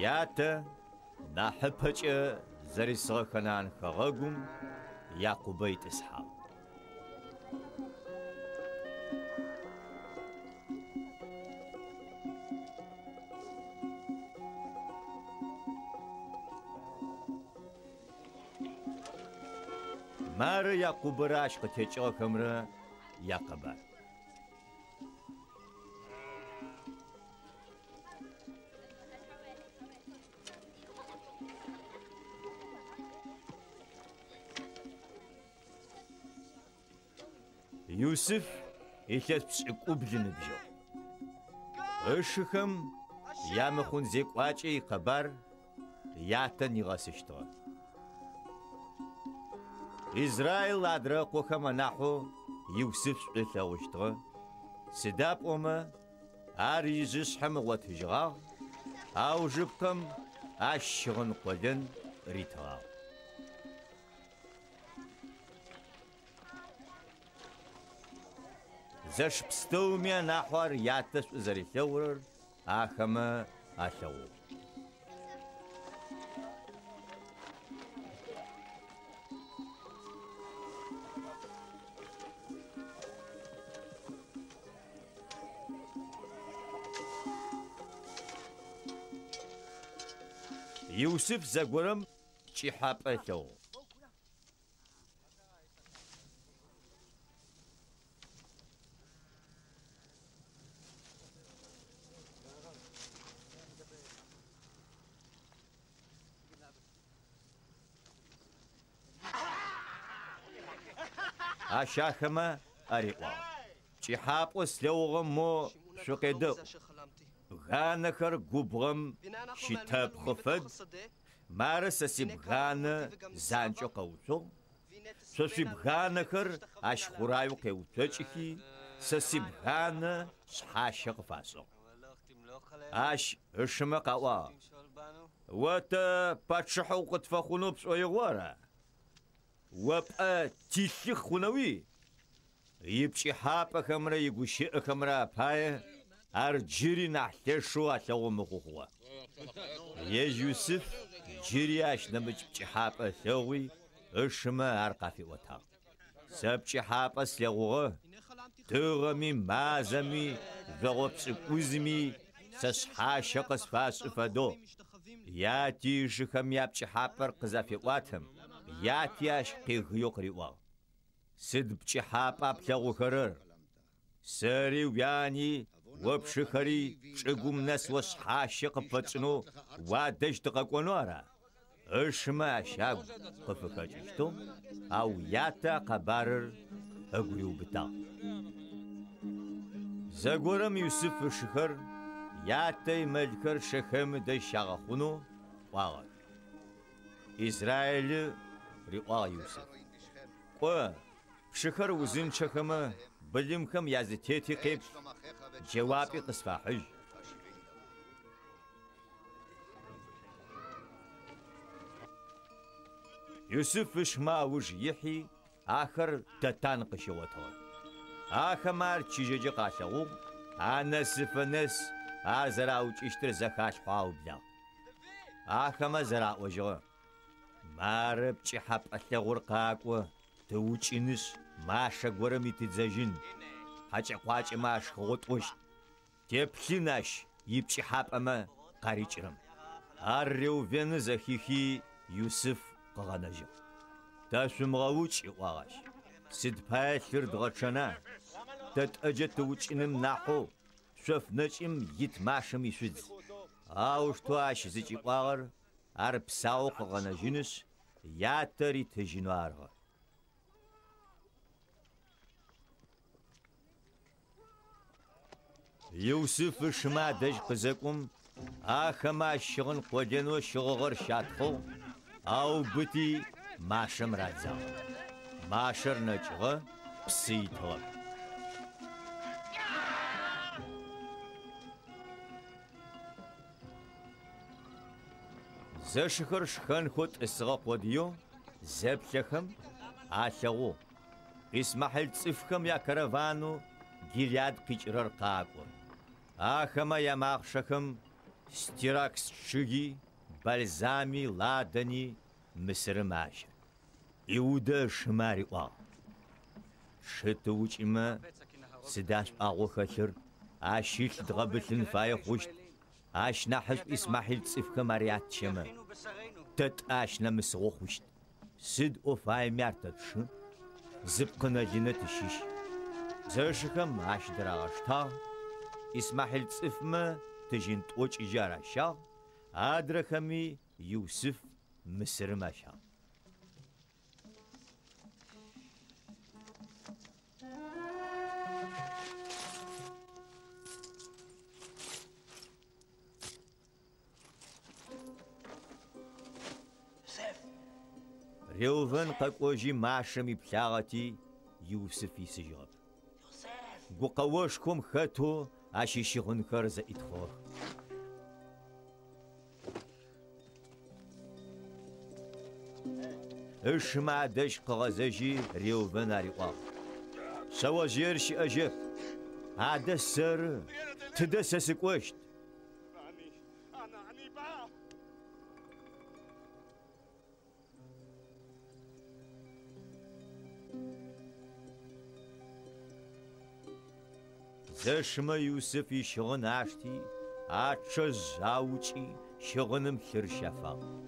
Ята нахьыпэкӏэ зэрисыгъэхэнан хэгъэгум Якъубэ итӏысхьагъ. Мары Якъубырэ ащ къытекӏыгъэхэмрэ якъэбар. Юсыф илъэс пшӏыкӏубл ныбжьыгъ. Ышыхэм ямыхъун зекӏуакӏэ икъэбар ятэн игъэсыщтыгъэ. Израил адракъохэм анахьэу Юсыф шӏулъэгъущтыгъэ. Сыда пӏомэ ар ижъышъхьэм ыгъотыжьыгъагъ, ау жыпкъэм ащ щыгъын къолэн ритыгъагъ. Зэшпстэуми анахьэу ар ятэ шӏу зэрилъэгъурэр ахэмэ алъэгъугъ. Юсыф зэгорэм кӏыхьапӏэ лъэгъугъ. Ащахэмэ ариӏуагъ. Кӏыхьапӏэ слъэгъугъэм мо шъукъедэӏу. Бганэхэр губгъэм щитэпхъы фэд. Мары сэ сибганэ занкӏэ къэуцугъ. Шъо шъуибганэхэр ащ хъураю къеуцокӏыхи, сэ сибганэ шъхьащэ къыфашӏыгъ. Ащ ышымэ къаӏуагъ. О тэ пэчъыхьэу къытфэхъунэу пшӏоигъора? О пӏэ тилъых хъунэуи? Ипкӏыхьапӏэхэмрэ игущыӏэхэмрэ апае ар джыри нахь лъэшэу алъэгъумыхъу хъугъэ. Ежь Юсыф джыри ащ нэмыкӏ пкӏыхьапӏэ лъэгъуи ышымэ ар къафиӏотагъ. Сэ пкӏыхьапӏэ слъэгъугъэ, тыгъэми, мазэми, зогъопшӏыкӏузми сэ шъхьащэ къысфашӏы фэдэу. Яти ышыхэм япкӏыхьапӏэр къызэфеӏуатэм, яти ащ къегъыеу къыриӏуагъ. Сыд пкӏыхьапӏэ аплъэгъухэрэр? Сэри уяни опшыхэри чӏыгум нэс о шъхьащэ къыпфэкӏынэу уадэжь тыкъэкӏонэу ара? Ышымэ ащагу къыфыхэкӏыщтэу, ау ятэ къэбарыр ыгу риубытагъ. Зэгорэм Юсыф ышыхэр ятэ имэлхэр Шэхем дэжь щагъэхъунэу кӏуагъэх. Израиль риӏуагъ Юсыф: «Кӏо, пшыхэр узынчъэхэмэ былымхэм язытети къеплъ, джэуапи къысфахьыжь». Юсыф ышмэ ауж ихьи ахэр дэтан къыщеотыгъэх. Ахэм ар чыжьэкӏэ къалъэгъугъ, анэсыфэ нэс ар зэраукӏыщтыр зэхалъхьуагъ ублагъ. Ахэмэ зэраӏожьыгъэ: «Мары пкӏыхьапӏэ лъэгъур къакӏо, тыукӏыныщ, машэ горэм итыдзэжьын, хьакӏэкъуакӏэмэ ашхыгъотӏощт, теплъын ащ ипкӏыхьапӏэмэ къарикӏырэм». Ар Реувены зэхихи Юсыф къыгъэнэжьыгъ. «Тэ шъумыгъэуцӏ», ыӏуагъ ащ. «Сыд пае лъыр дгъэчъэна? Тэ тӏэкӏэ тыукӏыным нахьэу шъоф нэкӏым ит машэм ишъудз». Аущтэу ащ зыкӏиӏуагъэр ар псауэу къыгъэнэжьынышъ, ятэ ритыжьынэу аргъэ. Юсыф ышымэ адэжь къызэкӏум, ахэмэ ащыгъын къолэнэу щыгъыгъэр щатхъэу, ау быти машэм радзагъ. Машэр нэкӏыгъэ, псы итыгъэп. Зэшыхэр шхэнхэу тӏысыгъэ къодыеу зэплъэхэм алъэгъугъ. Исмахьил цӏыфхэм я каравану Гиляд къикӏырэр къакӏо. Ахэмэ ямахъшэхэм ستيراكس شجي بلزامي لادني مصر ماشي يودا شماري وا شتوش إما سداش أغو خشر عشيش دغبتن فاي خوشت عش نحش إسماحيل تصفك مريات شما تتعش نمسغو خوشت سد أفاي ميارتت شو زبقنا جنة الشيش زرشكم عش دراغشتا إسماحيل تصفما تجين توش إجارة شا أدركمي يوسف مصر ماشا ريوفن قاقوجي ماشمي بلاغتي يوسف يسجغب قوقوشكم خاتو عشي شغن خرز إدخور إش ما دش قغزجي ريوفن أريقا سوا جيرش أجب عدا السر تدسسك وشت زشما يوسف يشغن عشتي عاتشز زاوتي شغنم خرشفا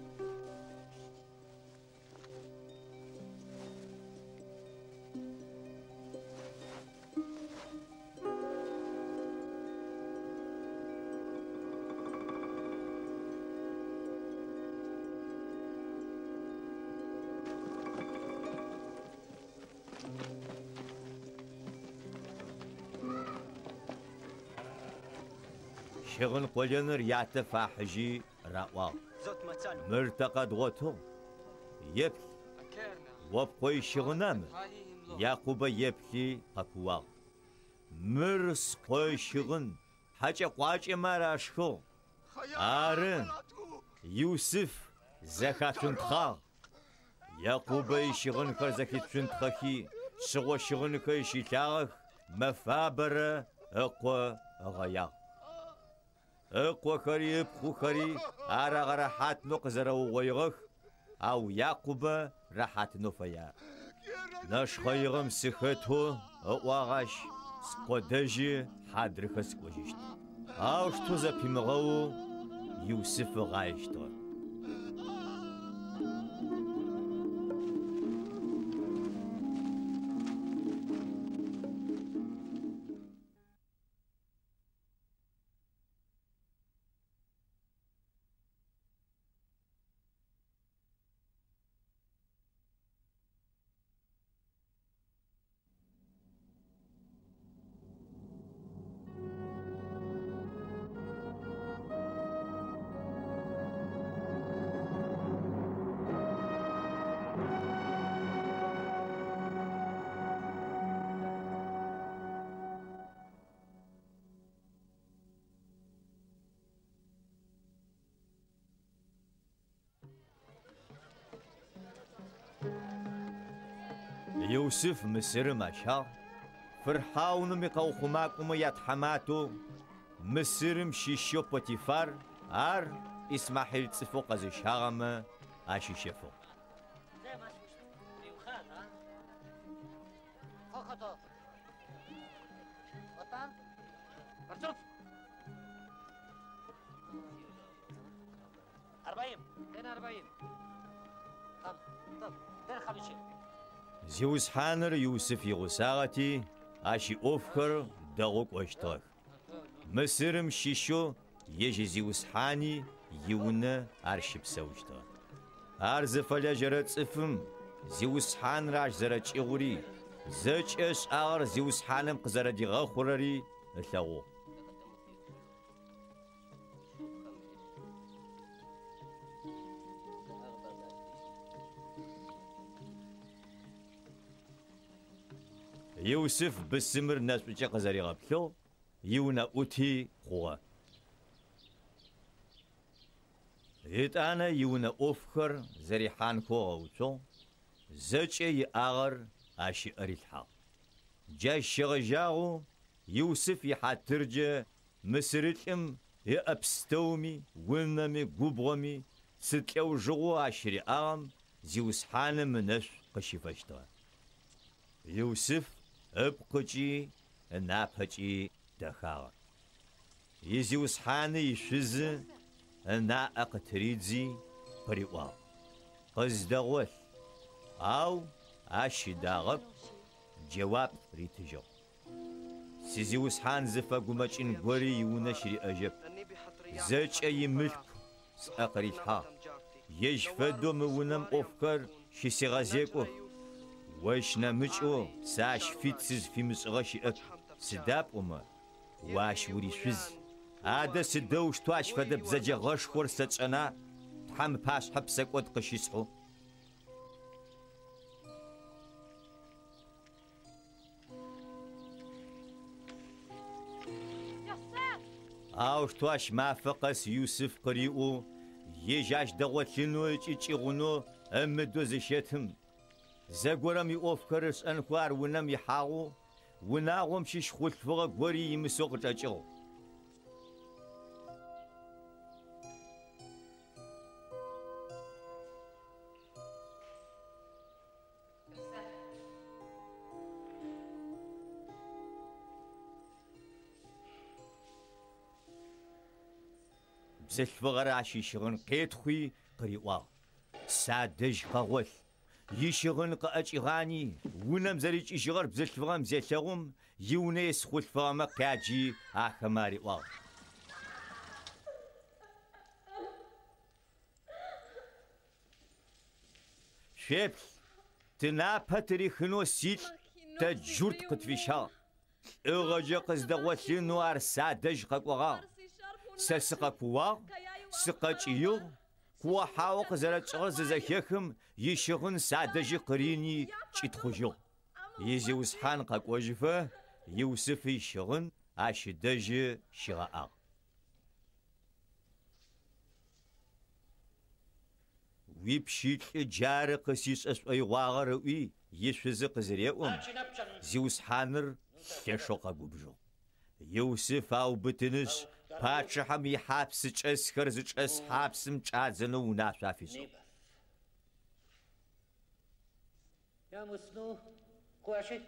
شغن قولنر يعتفى حجي رأوا مرتقد غوتو يبكي وبقوي شغنام يعقوب يبكي قكوا مرس قوي شغن حاجة قواجة مراشكو آرن يوسف زكاة تخا يعقوب شغن كرزكي تنتخي سوى شغن كيشي تاغ مفابرة اقوى غيا اقوى خريب خو خري ارا راحات نقزر وغيغخ او يعقوب راحات نوفيا ناش خيغم سخته اقواغاش سقودجي حادرخ سقوجشت او شتو زبيمغو يوسف غايشتو يوسف مصر مشا فرحاون مقوخماكم يتحماتو مصر مشيشو بوتيفار ار اسماحيل تصفو قزي شاغم اشي شفو زيوس حانر يوسف يغساغتي اشي اوفخر دغوك واشتغ مصر مشيشو يجي زيوس حاني يونا ارشب سوشتغ ارز فلاجرت صفم زيوس حان راج زرج اغوري زج اش اغر زيوس حانم قزردي غاخورري الثغو يوسف بالسمر ناس بيجي قزاري غابلو يونا اوتي قوة هيت انا يونا اوفخر زريحان كوغا وتو زجي اغر اشي اريتحا جا الشغجاغو يوسف يحاترجة مسرتم يأبستومي ونمي قبغمي ستلو جغو عشري زيوسحان منش قشفشتها يوسف ابقجي نابجي دخاغ يزيوسحان يشز نا اقتريدزي بريوال قزدغوث او اشداغب جواب ريتجو سيزيوسحان زفا قمجين قوري يونشري اجب زيج اي ملك ساقريتها يجفدو مونم افكر شي غازيكو واش نمجو ساش فيتسز في مسغشي اك سداب واش وري شز هذا سدوش تواش فدا بزجا غش خورست انا تحم باش حبسك ودقشيسحو اوش تواش ما فقس يوسف قريئو يجاش دغوتلنو يچيغونو امدو زشتم زغورم يوفكرس انخوار ونم يحاو وناغم شيش خلفغ غوري يمسوق تاچو بزلفغر عشيشغن قيتخوي قريوا سادج قغول يشغن قاچغاني ونم زريچ يشغر بزلفغم زلغم يونيس خلفغم قاجي اخماري وا شيب تنا باتري خنو سيل تجورت قتفيشا اغجا قزدغوتلي نوار سادج ققوغا سسقا كوا سقاچيو كوا حاوق زرچغ ززخيخم يشغن سادج قريني چيتخوجو يزيوسحان ققوجفه يوسف يشغن اشدج شغا ويبشيت جار قسيس اسوي واغروي يشز قزريوم زيوسحانر كشوقا غوبجو يوسف او بتنس باتشحم يحبس چس خرز چس حبسم چازنو نافافيسو يا مسنو كواشي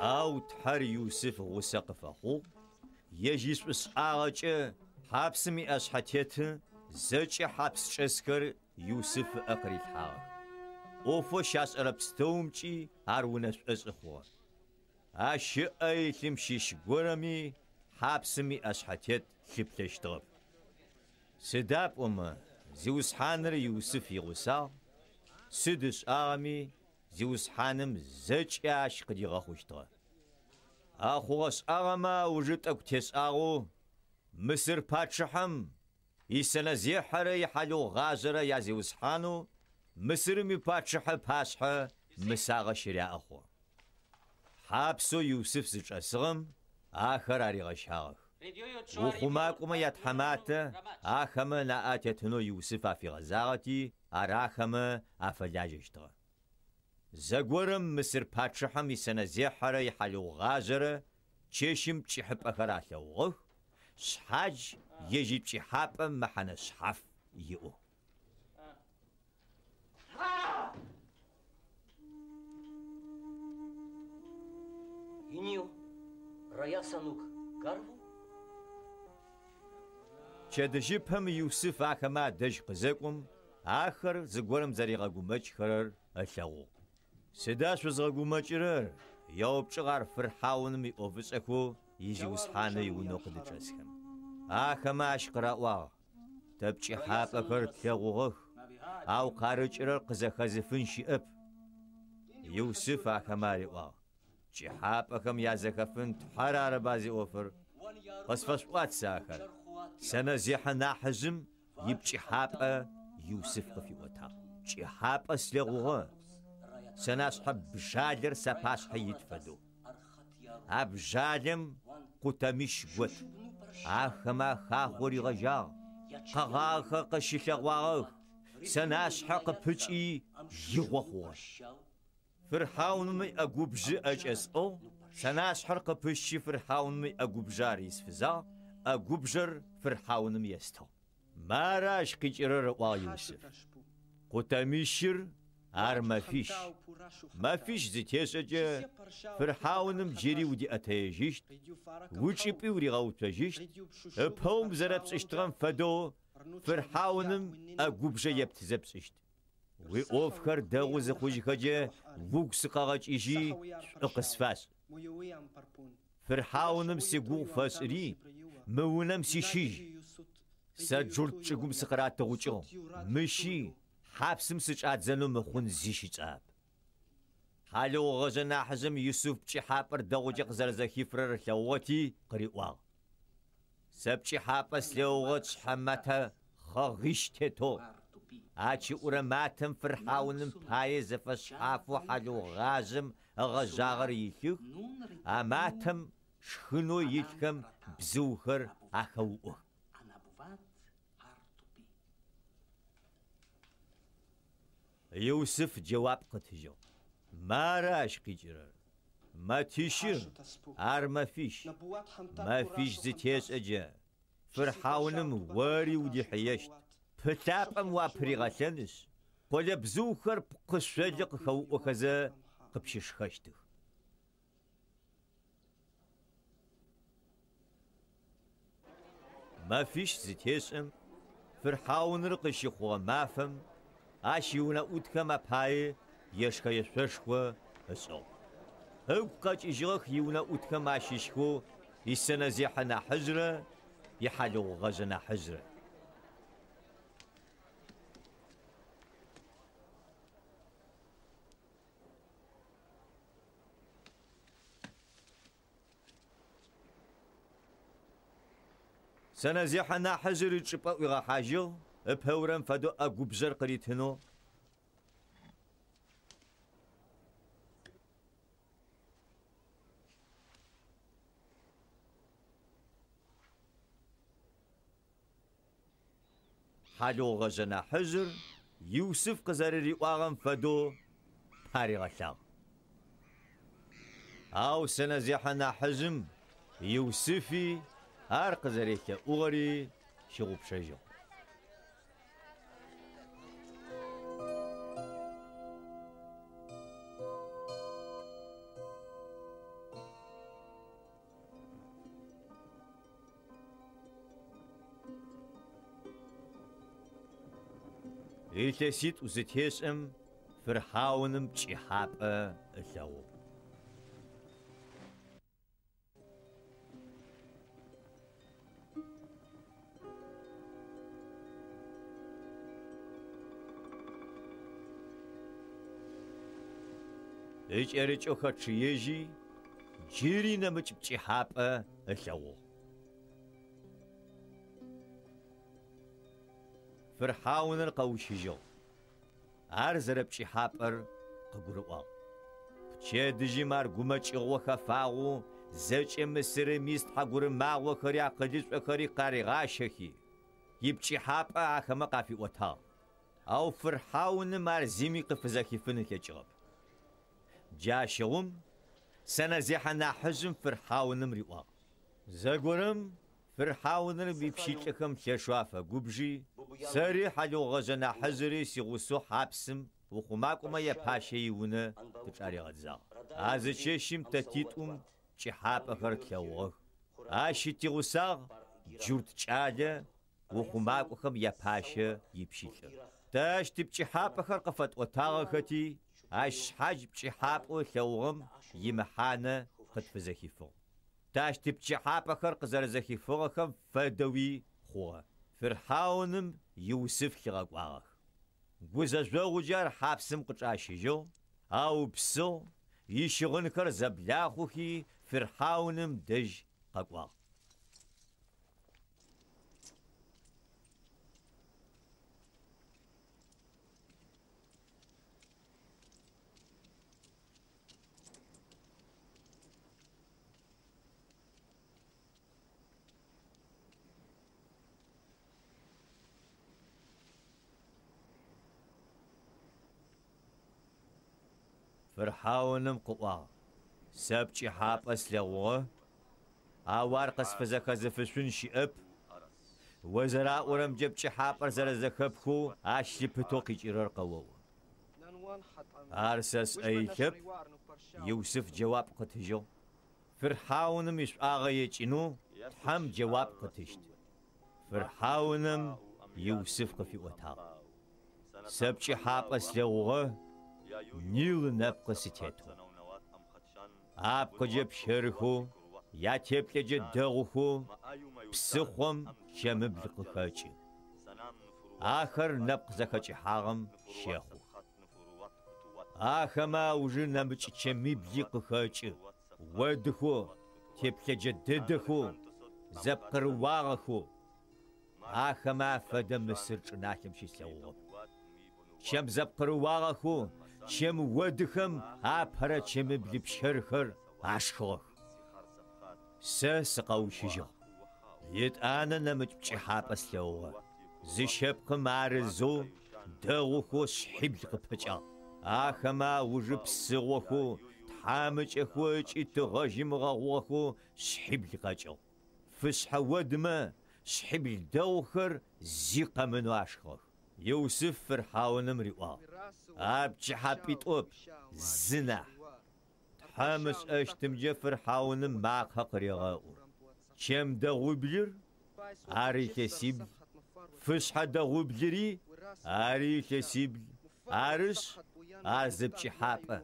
او تحر يوسف وسقف اخو يجيس اسعاجه حبسمي اشحتيت زچ حبس چسكر يوسف اقريت حا اوفو شاس ربستومچي ارونس اسخو اش ايتم شيش غورمي حبسمي اشحتيت خبتشتوب سداب زيوس حانر يوسف يغسا سدس آمي زيوس حانم زج ياش قدي غخوشتغ أخوص آما وجد أكتس آغو مصر باتشحم يسنا زيحر يحلو غازر يا زيوس حانو مصر مي باتشح باسح مساغ شريا أخو حابسو يوسف زج أسغم آخر آري غشاغ وخماكم يتحمات آخم نآتتنو يوسف في غزاغتي أراخم أفلاجشتغ زغورم مصر باتشحم يسنا زيحر يحلو غازر چشم چحب أخراتلو شحاج يجيب چحاب محن شحف يو ينيو ريا سانوك غارفو چدجيبهم يوسف آخما دج قزاكم آخر زغورم زريغا قمج خرر أشاو سداش وزغومچرر يوبچغار فرحاونمي اوفس اكو يزيوس حانه يونو قدچسكم آخما اشقراوا تبچي حاقكر تلغوغ او قارچرر قزخزفن شئب يوسف آخما ريوا چي حاقكم يازكفن تحرار بازي اوفر قصفش وات ساخر سنة زيحة ناحزم يبجحاب يوسف قفيوتا جحاب سلغوغا سناسحب بجالر سباس حيتفدو أبجالم قتمش قوت أخما خاخوري غجاغ قغاخ قشلغواغ سناسحق بجي يغوخوغ فرحاون مي أقوبج أجسو سناسحق بجي فرحاون مي أقوبجاريس فزا أقوبجر فرحاون مي يستو ماراش قجرر وا يوسف قتمشر ما فيش زيتيسجا فرحاونم جيري ودي أتيجيشت وشيبي وري غاوتجيشت بهم زربس اشتغم فدو فرحاونم أقوبجا يبتزبسشت وي أوفكر داغوز خوش خجا ووكس قاغج إجي اقصفاس فرحاونم سيقو فاسري مونم سيشيج سجرت شغم سقرات تغوچو مشي حبسم سجات زنو مخون زيشي تعب حالو غزنا حزم يوسف بشي حابر دوجق زرزخي فرر لوغتي قريواغ سبشي حابس لوغت حمتها خغشتتو آچي أورماتم فرحاونم بايز فشحافو حالو غازم غزاغر يلخ أماتم شخنو يلخم بزوخر أخوه يوسف جواب قتجو ما راش قجرر ما تشير ما فيش زيتيس أجا فرحاونم واري ودي حيشت فتابم وابريغاشنس قول بزوخر بقشجق خو أخذا قبشش خشتخ ما فيش زيتيس فرحاون رقشي خو مافم آشيونا أوتكما باي يشكا يشفشكوا أسو هوكاج إجراخ يونا أوتكما شيشكو يسنا زيحنا حجرة يحالو غزنا حجرة سنا زيحنا حجر يتشبا ويغا حاجو بهورم فدو أقوبجر قريتنو حالو غزنا حجر يوسف قزرري واغم فدو باري غشاغ أو سنة زيحنا حجم يوسفي هار قزريك أغري شغوب شجو إلتسيت وزتيسم فرحاونم تشيحاب اللو إيش أريج أخذ يجي جيري نمج تشيحاب اللو فرحاون القوشيجو أرزر بشي حابر قبروا بشي دجي مار قمج إغوخا فاغو زوج مصر ميست حقور ماغو خري عقدس وخري قاري غاشكي يبشي حابر آخما قافي وطا أو فرحاون مار زيمي قفزاكي فنك يجغب جاشوم سنة زيحنا حزم فرحاون مريوا زاقورم فرحاون بيبشيتكم تشوافة قبجي ساري حلو غزنا حزري سيغوسو حابسم وخماكما يباشي ونا تشاري غزا هذا شيشم تتيتم شحاب أخر كيوغ آشي تيغوساغ جورت شاجة وخماكم يباشي يبشيتر تاش تبشي حاب أخر قفت وطاغختي آش حاج بشي حاب وكيوغم يمحانا قد فزاكي فوق تاش تبشي حاب أخر قزر زكي فوقكم فدوي خوا فرحاونم يوسف كيغاقواغ قوزازو وجار حابسم قطعاشيجو أو بسو يشغنكر زبلاخوكي فرحاونم دج قاقواغ فرحاونم قوا سبتي حابس لغوه اوار قصف زفشون شئب وزراء ورم جبتي حابر زرزخبخو اشلي بتوقي جرر قوو ارسس ايكب يوسف جواب قتجو فرحاونم يش اغيجنو حم جواب قتشت فرحاونم يوسف قفي وتاق سبتي حابس لغوه نيل نبقى ستيتو اب قجب شرخو يا تبلج دغخو بسخم شمبلق خاچي آخر نبق زخاچي حاغم شيخو آخما وجه نمبچ چمي بلق خاچي ودخو تبلج ددخو زبقر واغخو آخما فدم مسرچ ناكم شيسلو شم زبقر واغخو شم ودخم آبهر چم بلب شرخر عشخوخ سقو شجو يت أنا نمتبشي حابس لو زي شبق مارزو دغوخو شحب لقبجا آخما وجب سغوخو تحامج اخوش اتغاجم غاوخو شحب لقاجو فسح ودما شحب لدوخر زيقا منو عشخوخ يوسف فرحاون مريوا ابجي حابيت اوب زنا حامس اشتم جفر حاون معك قريغاو شم دغو بلر عاري كسيبل فسحة دغو بلري عاري كسيبل عارس عزبشي حابة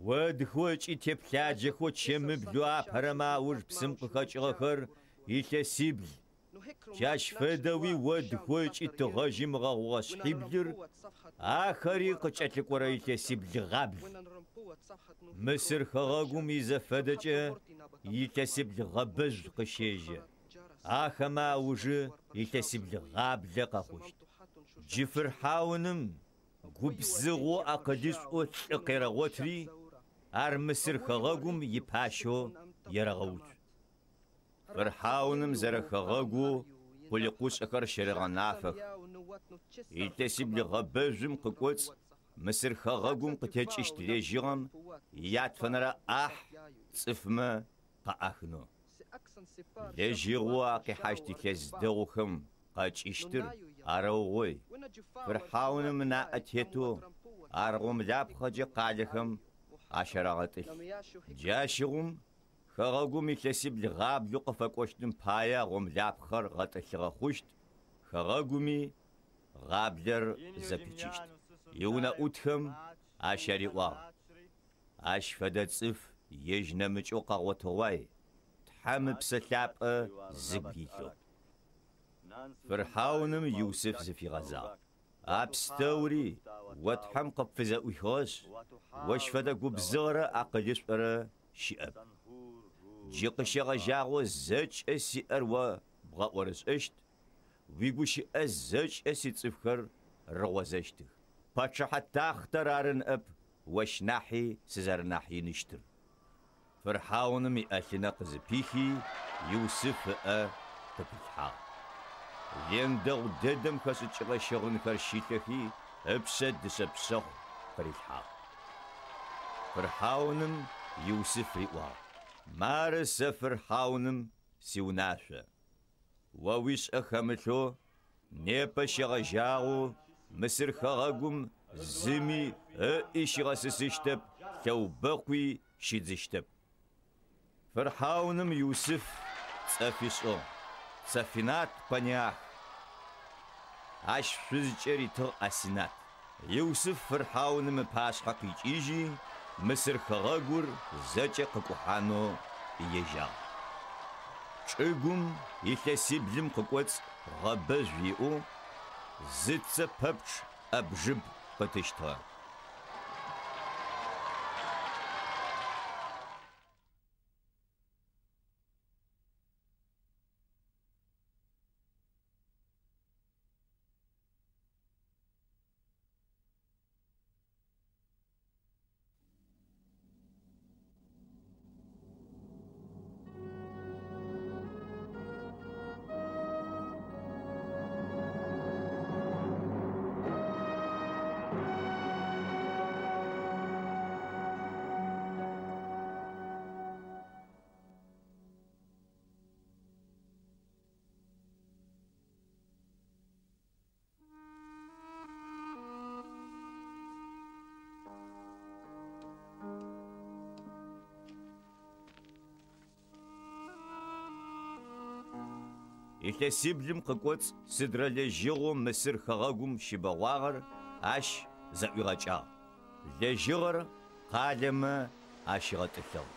ودخوش اتبلاجخو شم بلوا برما ورج بسمق خاچغخر يكسيبل جاش فدوي ودخوش اتغاجم غاوغاش حبلر آخري قچتلك ورا يكسيبل غابل مصر خغاقوم يزفدجه يكسب لغبج قشيجه آخما وجه يكسب لغاب لقاخوشت جفر حاونم قبزغو أقدس قيرغوتري ار مصر خغاقوم يباشو يرغوت فرحاونم زر خغاقو قلقوس أكر شرغ نافخ يكسب لغبجم ققوت مصر خغاقوم قتاج اشتري جيغم يات فنرا صفما قاخنو لجيغوا قي حاجتي كزدوخم قاج اشتر اروغوي فرحاون منا اتيتو ارغم لاب خجي قالخم عشرغتل جاشغم خغاقوم يكسب لغاب لقفك وشتم بايا غم لاب خر غتل خوشت خغاقومي غابلر زبيجشت يونا أوتهم عشري واو عش فدت صف يجنا مجوقا وتواي تحم بسلاب زبيلو فرحاونم يوسف زفي غزا أبستوري وتحم قبفزا ويخوش وش فدا قبزارة أقلش برا شئب جيقش غجاغو زج أسي أروا بغا ورس أشت ويقوش أزج أسي تصفخر روازشتخ باتشا حتى اخترارن اب وش ناحي سزار ناحي نشتر فرحاونم يألنا قزبيخي يوسف تبلحا لين دغ ددم خسج غشغن كرشيتخي ابسد سبسخ فريحا فرحاونم يوسف ريوا مارس فرحاونم سيوناشا وويش اخمتو نيبا شغجاغو مصر خغاقوم زمي إيش غاسسشتب لو بقوي شيدزشتب فرحاونم يوسف صافيشو صافينات بانياخ عش فزجري تو أسينات يوسف فرحاونم باش حقيج إيجي مصر خغاقور زجا قكوحانو إيجا شعقوم يتلسيب لم قكوات غباج فيئو زيتسا بابش أبجب قتشتها илъэсиблым къыкӏоцӏ сыдрэ лэжьыгъэу Мысыр хэгъэгум щыбэгъуагъэр ащ зэӏуигъэкӏагъ. Лэжьыгъэр къалэмэ ащигъэтӏылъыгъ.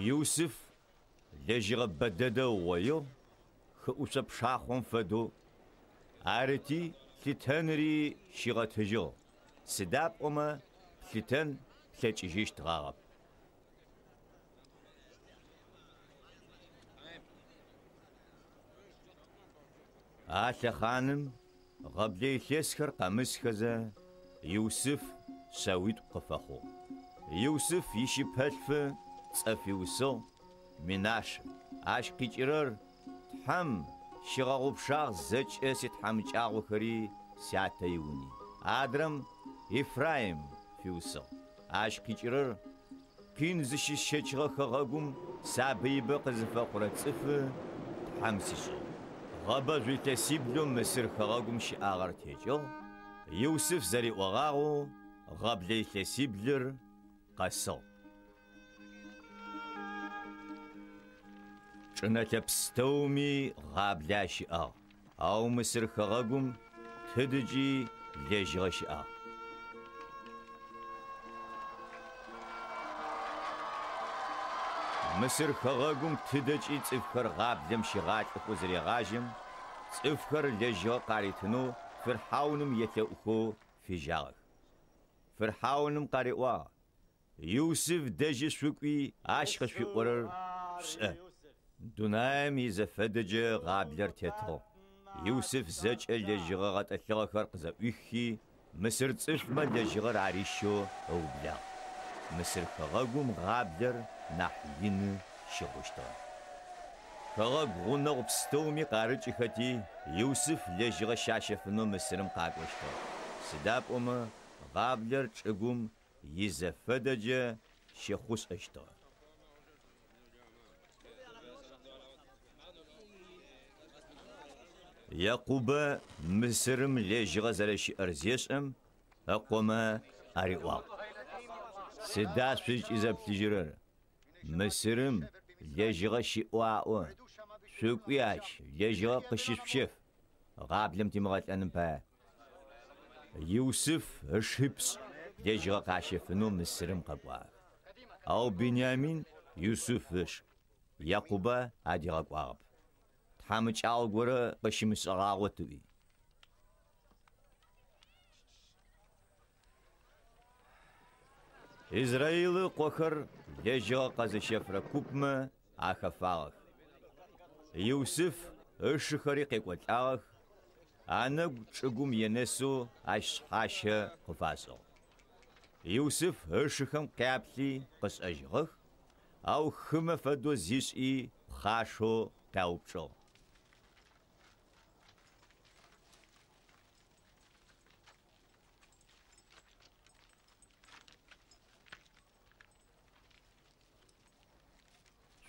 Иусиф лэжьыгъэ бэдэдэу гъоеу хыӏушъэ пшахъом фэдэу арыти плъытэнри щигъэтыжьыгъ. Сыда пӏомэ плъытэн плъэкӏыжьыщтыгъагъэп. А лъэхъаным гъэблэ илъэсхэр къэмысхэзэ Иусиф шъэуитӏу къыфэхъугъ. Иусиф ищыпэлъфы цӏэфиусыгъ Минашэ. Ащ къикӏырэр тхьэм щигъэгъупшагъ зэкӏэ ситхьамыкӏагъохэри сятэ иуни. Адрэм Ефраим фиусыгъ. Ащ къикӏырэр къин зыщысщэкӏыгъэ хэгъэгум сабыибэ къызыфэхъурэ цӏыфы тхьэм сишӏыгъ. Гъэбэжъу илъэсиблэу Мысыр хэгъэгум щыӏагъэр текӏыгъ. Иусиф зэриӏогъагъэу гъэблэ илъэсиблыр къэсыгъ. Чӏынэлъэпстэуми гъабля щыӏагъ. Ау Мысыр хэгъэгум тыдыкӏи лэжьыгъэ щыӏагъ. Мысыр хэгъэгум тыдэкӏи цӏыфхэр гъаблэм щигъалӏыхъэу зэрегъажьэм цӏыфхэр лэжьыгъэ къаритынэу Фырхьауным елъэӏухэу фижьагъэх. Фырхьауным къариӏуагъ: Иусиф дэжьи шъукӏуи ащ къышъуиӏорэр шӏэ. Дунаем изэфэдэджэ гъаблэр тетыгъ. Иусиф зэкӏэ лэжьыгъэ гъэтӏылъыгъэхэр къызэӏуихи Мысыр цӏыфмэ лэжьыгъэр арищэу ыублагъ. Мысыр хэгъэгум гъаблэр нахь ины щыгъущтыгъ. Хэгъэгу гъунэгъу пстэуми къарыкӏыхэти Иусиф лэжьыгъэ щащэфынэу Мысырым къакӏощтыгъ. Сыда пӏомэ гъаблэр чӏыгум изэфэдэджэ щехъушӏэщтыгъ. Якъубэ Мысырым лэжьыгъэ зэрэщыӏэр зешӏэм ыкъомэ ариӏуагъ: Сыда шъуикӏи зэплъыжьырэр? Мысырым лэжьыгъэ щыӏуаӏо. Шъукӏуи ащ лэжьыгъэ къыщышъущэф. Гъаблэм тимыгъэлӏэным пае. Иусиф ышыпшӏ лэжьыгъэ къащэфынэу Мысырым къэкӏуагъ. Ау Беньямин Иусиф ышӏ. Якъубэ адигъэкӏуагъэп. Тхьамыкӏагъо горэ къыщымышӏэгъагъо тыӏуи. Израилы къохэр лэжьыгъэ къэзыщэфрэ купмэ ахэфагъэх. Иусиф ышыхэри къекӏолӏагъэх. Анэгу чӏыгум енэсэу ащ шъхьащэ къыфашӏыгъ. Иусиф ышыхэм къяплъи къышӏэжьыгъэх. Ау хымэ фэдэу зишӏи пхъашэу къяупчӏыгъ.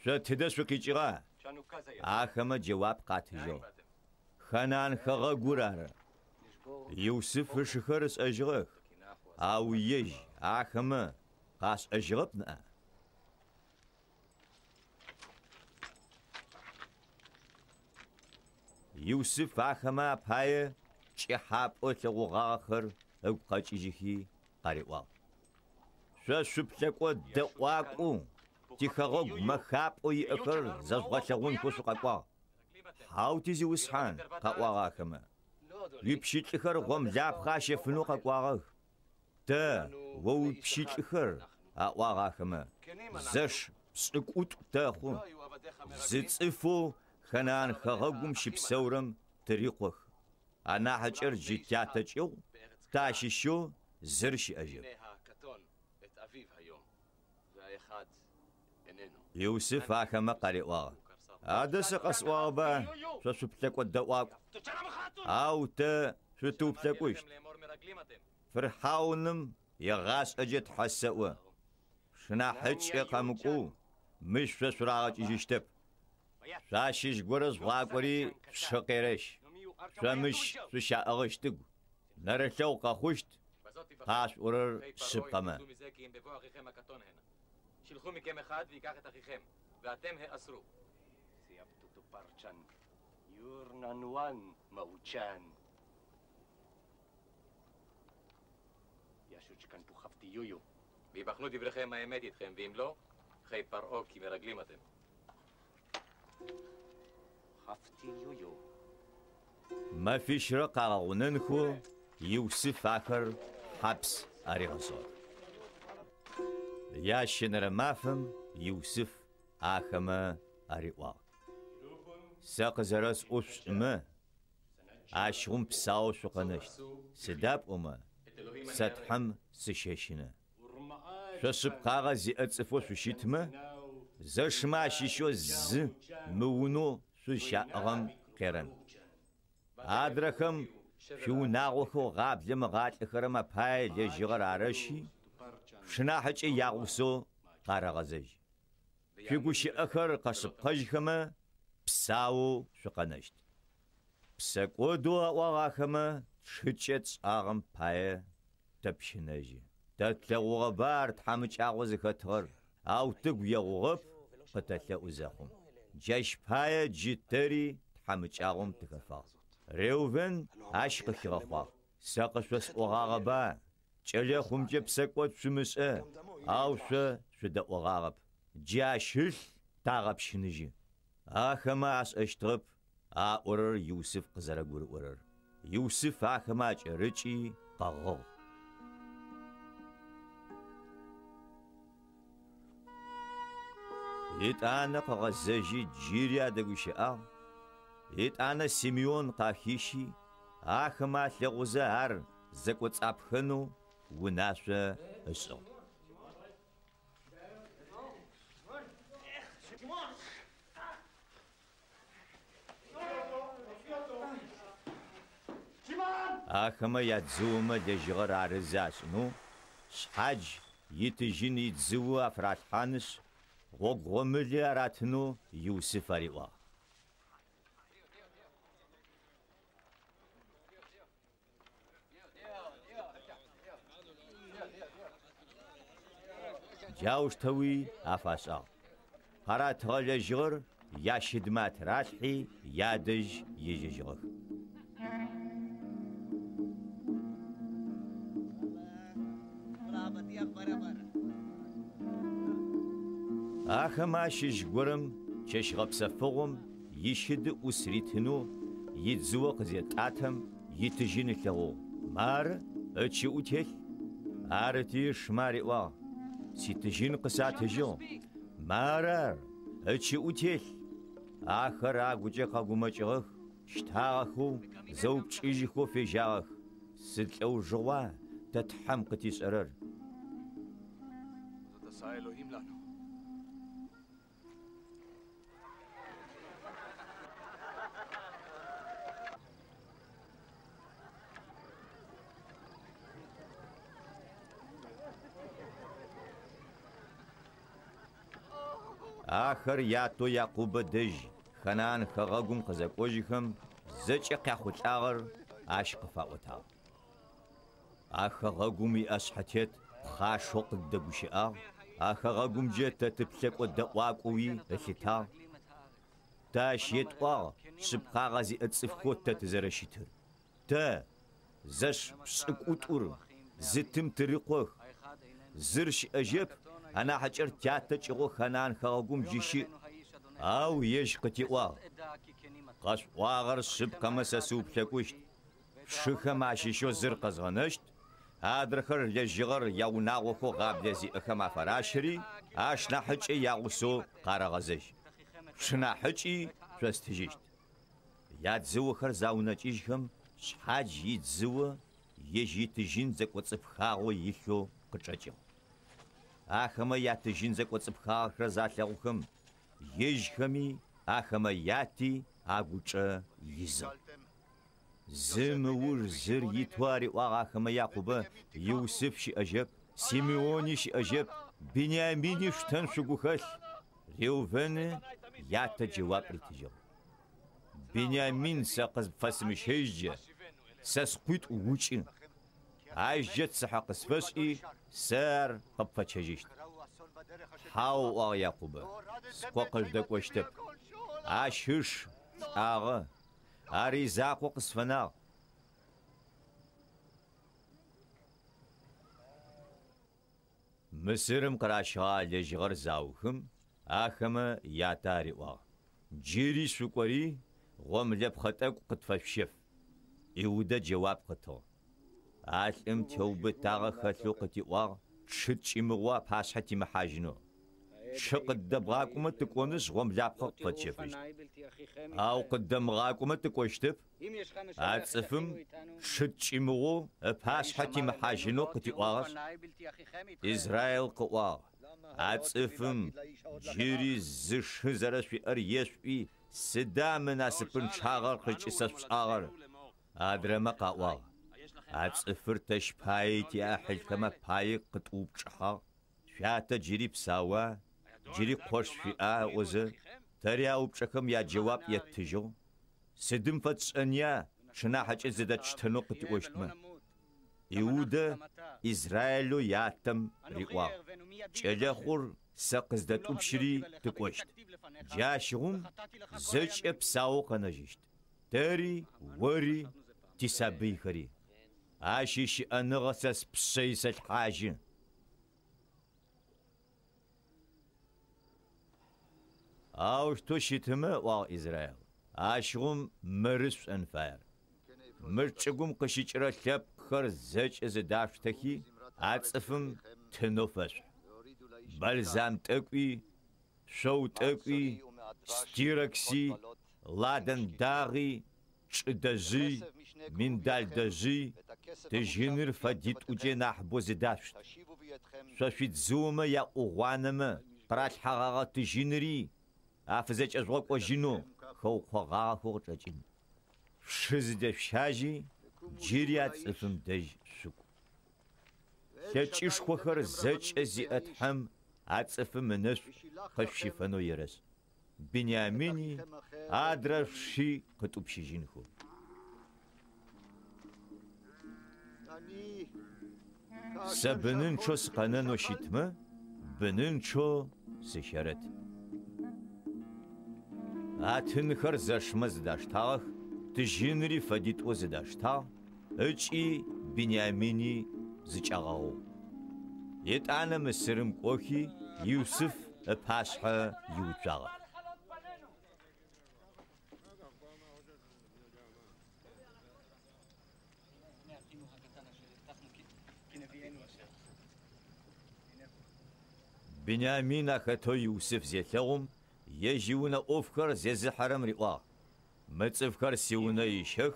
Шъо тыдэ шъукъикӏыгъа? Ахэмэ джэуап къатыжьыгъ. Ханан хэгъэгур ары. Иусиф ышыхэр ышӏэжьыгъэх. Ау ежь ахэмэ къашӏэжьыгъэп ныӏэ. Иусиф ахэмэ апае кӏыхьапӏэ лъэгъугъагъэхэр ыгу къэкӏыжьыхи къариӏуагъ: Шъо шъуплъэкӏо дэӏуакӏу тихэгъэгу мэхапӏо иӏэхэр зэшӏугъэлъэгъунхэу шъукъэкӏуагъ. Хьау тизиусхьан къэӏуагъ ахэмэ. Уипщылӏыхэр гъом лапхъэ ащэфынэу къэкӏуагъэх. Тэ о уипщылӏыхэр аӏуагъ ахэмэ. Зэш пшӏыкӏутӏу тэхъу. Зы цӏыфэу Ханан хэгъэгум щыпсэурэм тырикъох. Анахьыкӏэр джы тятэкӏыгъ тащыщэу зыр щыӏэжьыгъ. Иусиф ахэмэ къариӏуагъ: Адэ сэ къэсӏуагъэба шъо шъуплъэкӏо дэӏуакӏу. Ау тэ шъутыуплъэкӏущт. Фырхьауным егъашӏэкӏэ тхьэсэӏо. Шынахьыкӏэ къэмыкӏоу мыщ шъо шъурагъэкӏыжьыщтэп. شاشش غورز واقوري شقيرش شمش ششاغشتغ نرلو قخشت قاش ورر شبقما שלחו מכם אחד ויקח את אחיכם, ואתם האסרו. סייבתו פרצ'ן, יורננואן מאוצ'ן. ישוצ'קן פוחפתי יויו. ויבחנו דבריכם האמת איתכם, ואם לא, חי פרעה כי מרגלים אתם. חפתי יויו. ما فيش رقع وننخو يوسف آخر حبس أريغصور ياشن رمافم يوسف آخما أريغوا ساق زرس أوش إما عاشهم بساو شقنشت سداب أما ستحم سشيشنا شسب قاغا زي أتصفو سوشيتما زرشما شيشو ز مونو سوشاقغم قيرن أدركم شو ناقوخو غاب لما غات لخرما باي لجغر عرشي شناحج ياغوسو قارغزج في قوشي أخر قصب قجخما بساو شقنشت بساقو دوا وغاخما شجت آغم باي تبشنجي تتلغو غبار تحمج آغوز خطر أو تقو يغوغب قتلغو زاخم جاش باي جتري تحمج آغم تكفاق ريوفن عشق خيرخوا ساقشوس اوغاغبا چلي خمجه بسقوت شمسه اوشه شد اوغاغب جاشل تاغب شنجي اخما اس اشترب اورر يوسف قزرغور اورر يوسف اخما چرچي قغو يتانا قغزجي جيريا دغوشا أنا سيميون قاخيشي آخما لغوزار زكوت أبخنو وناشا أسو آخما يتزوما لجغر عرزاسنو شحاج يتجين يتزوى أفراد حانس غوغوملي أراتنو يوسف أريوا جاوش توي أفاسا هرات غالي جغر يا شدمات راتحي يادج يجي جغر آخما شش قرم شش غبسة فغم يشد أسريتنو يتزوق زيتاتم يتجين لغو مار اتشي اوتيل آرتي شماري وا سيتجين قساتجو مارر اتشي اوتيل آخر آگوجه قاقومجغخ شتاغخو زوج إجيخو في جاغخ سلو جوا تتحم قتيس أرر آخر ياتو يعقوب دج خنان خغاقم قزاقوجيخم زج قاخو تاغر عاشق فاوتا آخغاقمي أسحتيت خاشوق الدبوشي آخغاقم جيت تتبلك ودقواقوي الثتا تاشيت واغ سبقا غازي اتصفكو تتزرشيتر تا زش بسقوتور زتم تريقوخ زرش أجيب أنا حجر تياتا چغو خنان خاقوم جيشي أو يشقتي واغ قاس واغر سبقا مسا سوب تكوشت شخا ماشيشو زرقز غنشت آدرخر لجغر ياو ناغوخو غاب لزي اخما فراشري آشنا حجي ياغوسو قارغزش شنا حجي شوستجيشت ياد زو خر زاونا جيشهم شحاج يتزو يجي تجين زكو صفخاغو يخو قچاچو آخما ياتجين زكو صفخاغ رزالغوخم يجخمي آخما ياتي آغوچا يزو زمور زر يتواري واغاخما يعقوب يوسف شي أجب سيميوني شي أجب بنياميني شتن شغوخل ريوفن ятэ джэуап ритыжьыгъ. Беньямин сэ къызфэсымыщэжьэ, сэ скъуитӏу укӏы. Ажьэ цыхьэ къысфэшӏи, сэ ар къыпфэчэжьыщт. Хьау ӏуагъ Якъубэ, скӏо къыждэкӏощтэп. Ащ ышш, лӏагъэ, ар изакъоу къысфэнагъ. Мысырым къыращыгъа лэжьыгъэр заухэм ахэмэ ятэ ариӏуагъ. Джыри шъукӏори гъомлэпхъэ тӏэкӏу къытфэшъущэф. Иудэ джэуап къытыгъ. Алӏым теубытагъэ хэлъэу къытиӏуагъ, шы тшӏимыгъо пашъхьэ тимыхьажьынэу. Шы къыддэбгъакӏомэ тыкӏонышъ гъомлапхъэ къыпфэтщэфыщт. Ау къыддэмыгъакӏомэ тыкӏощтэп. А цӏыфым шы тшӏимыгъо пашъхьэ тимыхьажьынэу къытиӏуагъэшъ. Израил къыӏуагъ. А цӏыфым джыри зы шы зэрэшъуиӏэр ешъуи, сыда мы насыпын чъагъэр къыкӏысэшъущагъэр? Адрэмэ къаӏуагъ. А цӏыфыр тэщ паи тиӏахьылхэмэ паи къытӏупчӏыхьагъ. Шъуатэ джыри псауа, джыри къош шъуиӏа ӏозэ. Тэри аупчӏэхэм яджэуап еттыжьыгъ. Сыдым фэд шӏэня чъынахьыкӏэ зыдэтщтэнэу къытиӏощтмэ. Иудэ Израилу ятэм риӏуагъ. Кӏэлэхъур сэ къыздэтӏупщыри тыкӏощт. Джащыгъум зэкӏэ псауэу къэнэжьыщт. Тэри ори тисабыйхэри. Ащ ищыӏэныгъэ сэ спшъэ исэлъхьажьы. Ау шту щытымэ ӏуагъ Израил. Ащыгъум мыры шӏуэн фаер. Мыр чӏыгум къыщыкӏрэ лъэпкъхэр зэкӏэ зыдафтэхи, а цӏыфым тынэу фэшӏу. Бальзам тӏэкӏуи, шъоу тӏэкӏуи, стирокси, ладан дагъи, чӏы дэжъи, миндаль дэжъи, тыжьыныр фэдитӏукӏэ нахь бо зыдашъут. Шъошъуитзыумэ яӏугъуанэмэ къыралъхьэгъагъэ тыжьынри, афызэкӏэжъокӏожьынэу хэухъуэгъагъэхэу къычӏэкӏын. Шы зыдэшъущажьи, джыри а цӏыфым дэжь шъукӏу. Лъэкӏышхохэр зэкӏэ зиӏэ тхьэм а цӏыфым ынэшъу къэшъущыфэнэу ерэшъ. Беньямини адрэ шъи къытӏупщыжьынхэу. Сэ бынынчъо сыкъэнэнэу щытмэ, бынынчъо сыщэрэт. А тынхэр зэшмэ зыдаштагъэх, тыжьынри фэдитӏо зыдаштагъ, ыкӏи Беньямини зыкӏэгъэгъу. Етӏанэ Мысырым кӏохи, Иусыф пашъхьэ иуцуагъэх. Беньямин ахэтэу Иусыф зелъэгъум, ежьиунэ ӏофхэр зезыхьэрэм риӏуагъ. Мы цӏыфхэр сиунэ ищэх,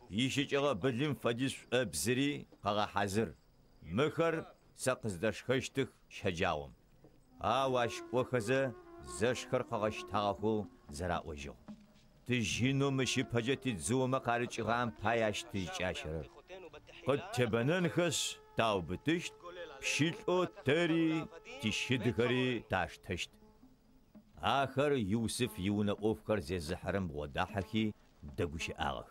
ищыкӏэгъэ былым фэдиз шӏуэбзыри къэгъэхьазыр. Мыхэр сэ къыздэшхэщтых щэджагъом. Ау ащ кӏохэзэ зэшхэр къэгъэщтагъэхэу зэраӏожьыгъ. Тыжьынэу мыщыпэкӏэ тидзыумэ къарыкӏыгъам пай ащ тызкӏащэрэр. Къыттебэнэнхэщ таубытыщт, пщылӏэу тэри тищыдхэри таштэщт. Ахэр Иусыф иунэ ӏофхэр зезыхьэрэм бгъодахьэхи, дэгущыӏагъэх.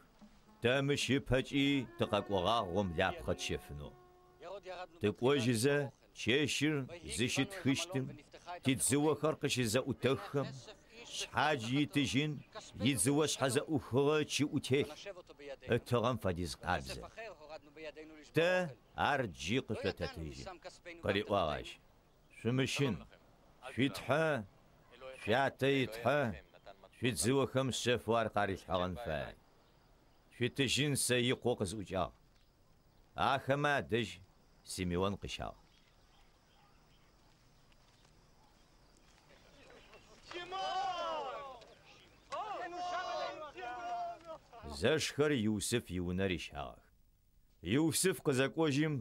Тэ мыщыпэкӏи тыкъэкӏуэгъагъ гъомлапхъэ тщэфынэу. Тыкӏожьызэ чэщыр зыщытхыщтым, тидзыохэр къыщызэӏутэххэм, шъхьадж итыжьын, идзыо шъхьэзэӏухыгъэ чиӏутелъ, ытыгъэм фэдиз къабзэ. Тэ ар джы къышъотэтыжьы. Къыриӏуагъ ащ: шъумыщын, шъуитхьэ, шъуятэ итхьэ, шъуидзыохэм шъэфэу ар къарилъхьэгъэн фай. Шъуитыжьын сэ икъоу къызӏукӏагъ. Ахэмэ адэжь Симеон къыщагъ. Зэшхэр Иусыф иунэр ищагъэх. Иусыф къызэкӏожьым,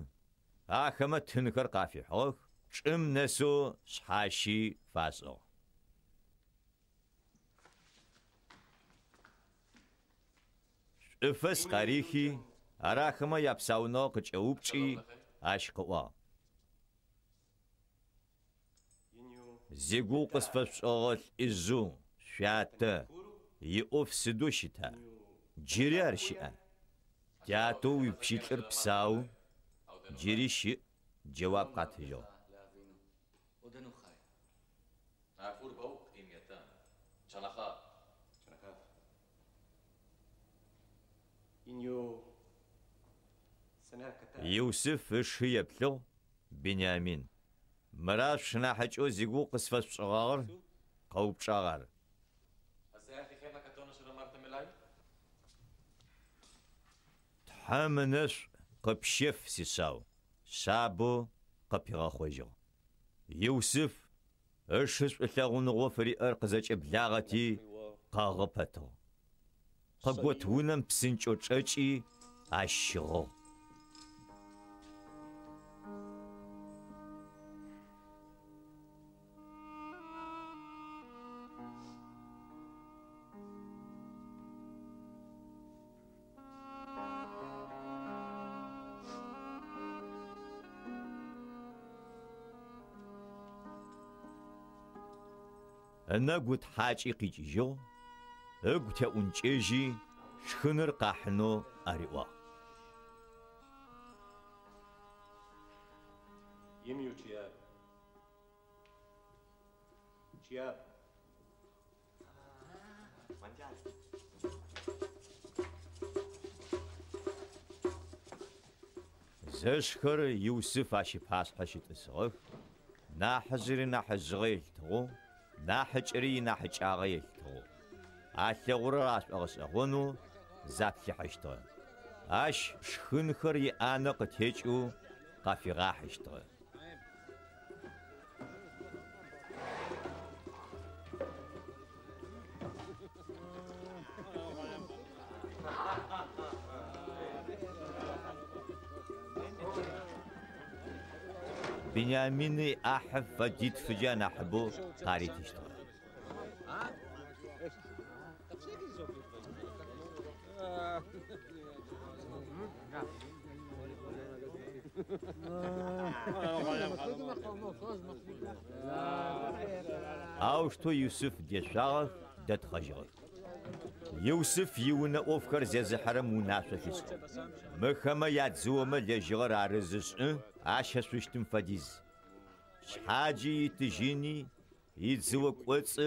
ахэмэ тынхэр къафихьыгъэх, чӏым нэсэу шъхьащи фашӏыгъ. Шӏыфэс къарихи, арахэмэ япсаунэгъэ къыкӏэупчӏи, ащ къыӏуагъ: зигугъу къысфэшӏыгъэ лӏыжъу شاتة يقف سدو شتا جري أرشئة تياتو ويبشيتر بساو جري شئ جواب قاتجو عفور بوق إميتان شنخا إنيو سناكتا يوسف إشي يبلغ بنيامين مراد شناحجو زيقو قصفة شغار قوب شغار السياخي خيمة كتونة شنو مرت ملاي تحمنش قبشف سيساو شابو قبيغا خوجو يوسف إشش إلاغون غوفري أرقزاج إبلاغتي قاغبتو قبوت ونم بسنجو تشاجي عشغو أنا قلت حاجي قيجيجو قلت أنجيجي شخنر قاحنو أريوا يميو تشياب تشياب زشخر يوسف عشي باس حشي تسغف ناحزري ناحزغيل تغو ناحجري ناحجاغيل تغو أثغور راس أغسغونو زابلي حشتغ أش شخنخر يأنا قتيجو قافي غاحشتغ بنياميني أحب فجيت فجان أحبو قاري تشتغل أوشتو يوسف ديشاغف دت خجغف يوسف يونا أوفكر زي حرم وناسو فيسو مخما يادزوما لجغر عرزش عاشا سوشتم فديز شحاجي يتجيني يتزوى قوتس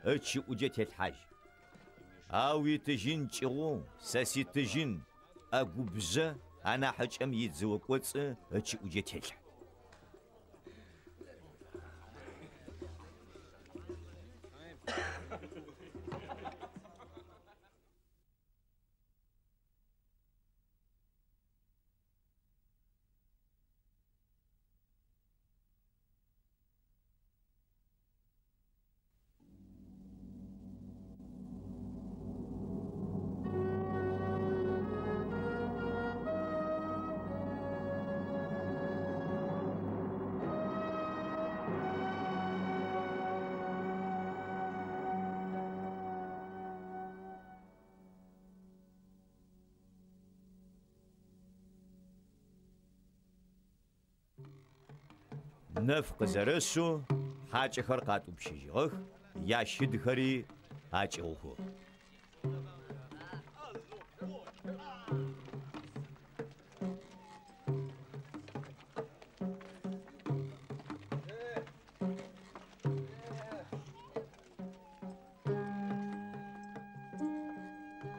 اتشي أجت الحاج أو يتجين جغو ساسي تجين أقو بزا أنا حجم يتزوى قوتس اتشي أجت الحاج نفق زرسو حاجة خرقات بشيجيغ ياشد خري حاجة اوهو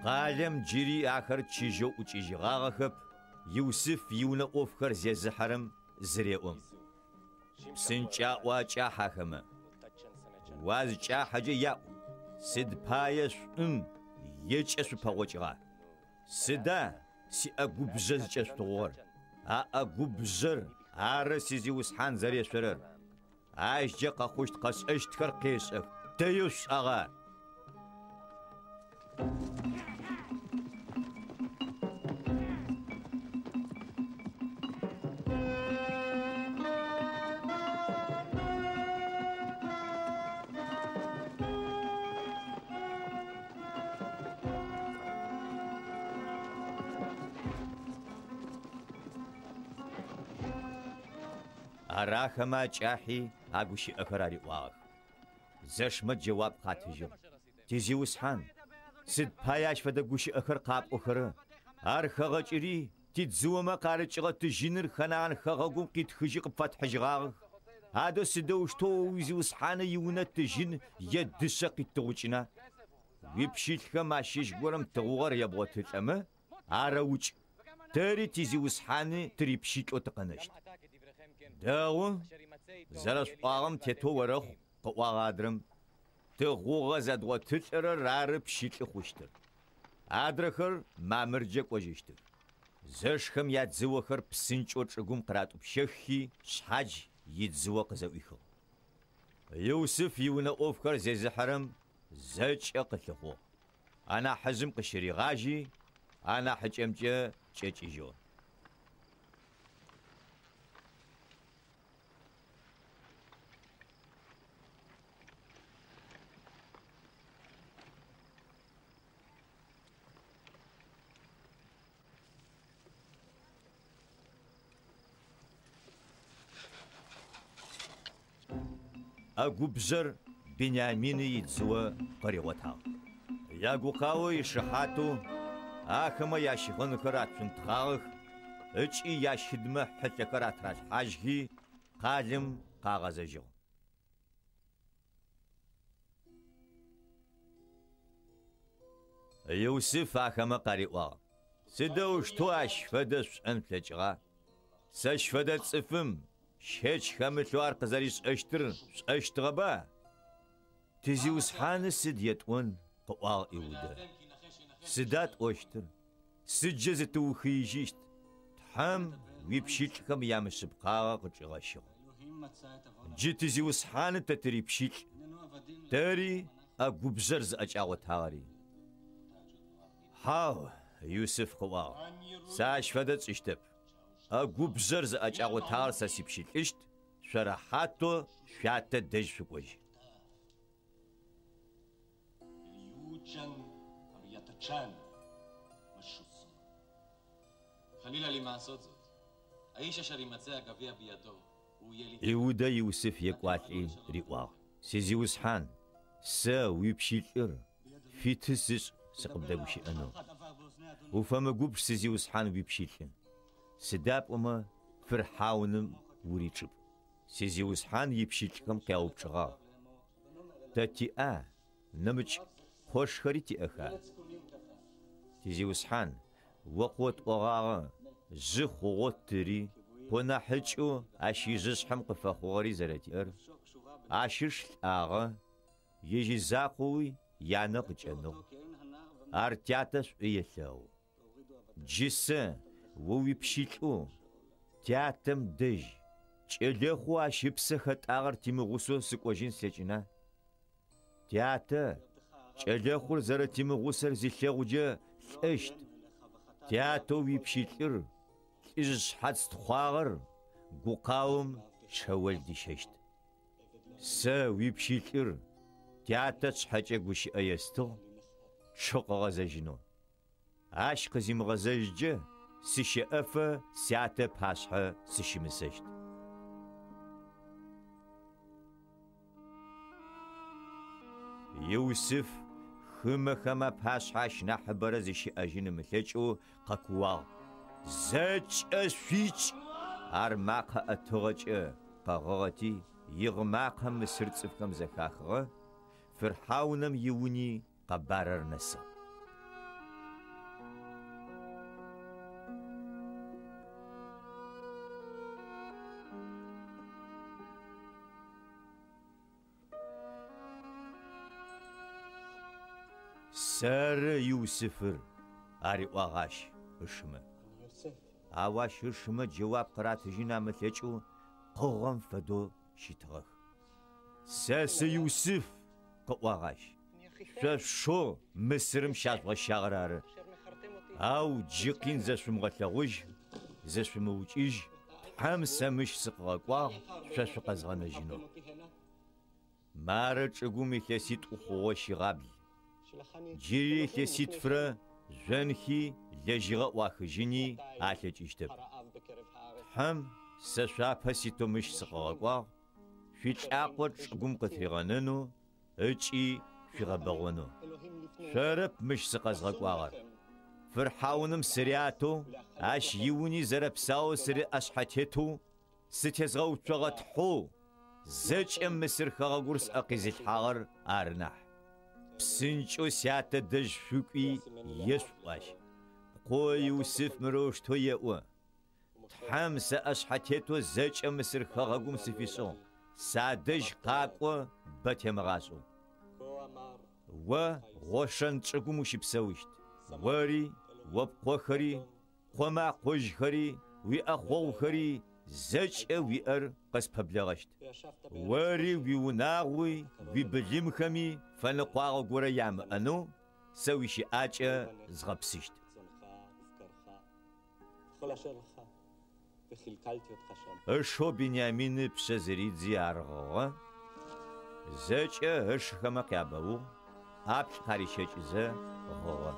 قالم جيري آخر تشيجو وتشيجيغا خب يوسف يونا اوفكر زي حرم زريقوم سنجا واجا حاكمة وازجا حاجة ياو سد بايش يجسو باوجغا سدا سي اقو بزر جستوغر اقو بزر عرسيزي وسحان زري سرر عايش جا قاقوشت قاس اشتكر قيسف تيوس اغا أراخما جاحي أقوشي أخراري واغ زشمت جواب قاتجو تيزيوسحان سد باياش فدغوشي اخر قاب اخر ار خغچري تيزوما قارچغه تجينر خنان خغغوم قيت خجي قفات حجغاغ هذا سدوشتو ويزوسحان يونت تجين يدشق التوچنا ويبشيل خماشيش غورم تغور يبوت اما اراوچ تري تيزيوسحان تريبشيت اوتقنشت داو زرس قاغم تيتو ورخ قواغادرم تغوغ زدو تلر رار بشيت خوشتر ادرخر مامرجه قوجشتر زشخم يادزوخر بسنچو چغوم قراتو بشخي شحاج يدزو قزويخو يوسف يونا اوفكر زيزحرم زج اقلخو انا حزم قشري غاجي انا حجمجه چچيجو أجوبزر بنيامين يتزوى قريوتها ياغوكاو يشحاتو آخما ياشيخون كرات فنتخاخ اتشي ياشدمه حتى كرات راج حاجهي قالم قاغزجو يوسف آخما قريوا سدوش تواش فدس أنفلجغا سش فدس افم شهج خمتلوار قزاريس اشتغبا تزيوسحان سديتون قواغ إيودا سدات اوشتر سجز توخيجيشت تحم ويبشيتكم يامس بقاغ قجغاشو جي تزيوسحان تتريبشيت تاري أقوبزرز أجاوت هاري هاو يوسف قواغ ساش فدت اشتب أجوبزرز أجاوتار ساسيبشيل إشت شرحاتو شاتا دج شكوج يوجن أبياتشان مشوص خليل لي ما صوت أيش شري متساق فيها بيدو يهودا يوسف يقواتي ريوا سيزيوسحان سا ويبشيل في تسس سقبدا بشي أنو وفما قوبش سيزيوسحان ويبشيل سداب وما فرحاونم وريتشب سيزيوسحان يبشيتكم قاوبشغا تاتي نمج خوش خريتي أخا تيزيوسحان وقوت أغاغا زخوغوت تري هنا حجو أشي زشحم قفاخوري زراتير أشيش آغا يجي زاقوي يانق جنو أرتياتش إيثاو جسا وويبشيتو تياتم دج چلخو اشيبسه خطاغر تيمغوسو سقوجين سيچنا تياتا چلخور زره تيمغوسر زيلغوجه اشت تياتو ويبشيتر إز حدست خواغر قوقاوم شوال ديششت سا ويبشيتر تياتا تشحاجه قوشي ايستو شوق غزاجنو عاشق زيم غزاجه سشي أفا ساعته باشحة سشي مسجد يوسف خما باشحة شناح برزشي أجين ملجو قاكوا زج أشفيج أرماق أتغج قاغغتي يغماق مسرد صفكم زخاخغ فرحاونم يوني قبارر نسا سر يوسفر أري واغاش اشما اواش اشما جواب قرات جينا متلجو قوغم فدو شيتغخ ساس يوسف قواغاش شو مسرم شاز وشاغرار او جيقين زشم غتلغوج زشم وجيج حم سمش سقوا شاش قزغنا جنو مارج قومي ثسيت اخوشي غابل جيري ثسيت فرا جنخي لجيغا واخجيني آتج اشتب حم سشا مش سقوا فيش اقوش قوم قتغننو اجي شغبغونو شرب مش سقزغك واغر فرحاونم سرياتو اش يوني زربساو سري اشحتيتو ستزغو شغت حو زج مصر خغورس اقيز الحاغر ارنح بسنچو سيات دج شوكي يسواش قو يوسف مروش تو يأو حمس اشحتيتو زج مصر خغوم سفيسو سادج قاقو بتمغاسو و غوشن تشقوم وشبسوشت وري وبقوخري قوما قوجخري وي اخوخري زج وير قس ببلغشت وري ويوناغوي وي بليمخمي فنقواغ غورا يام انو سويشي اجا زغبسشت اشو بنيامين بشزريدزي ارغوغا زج اشخما قيابو ابش قاريشج زه غوغا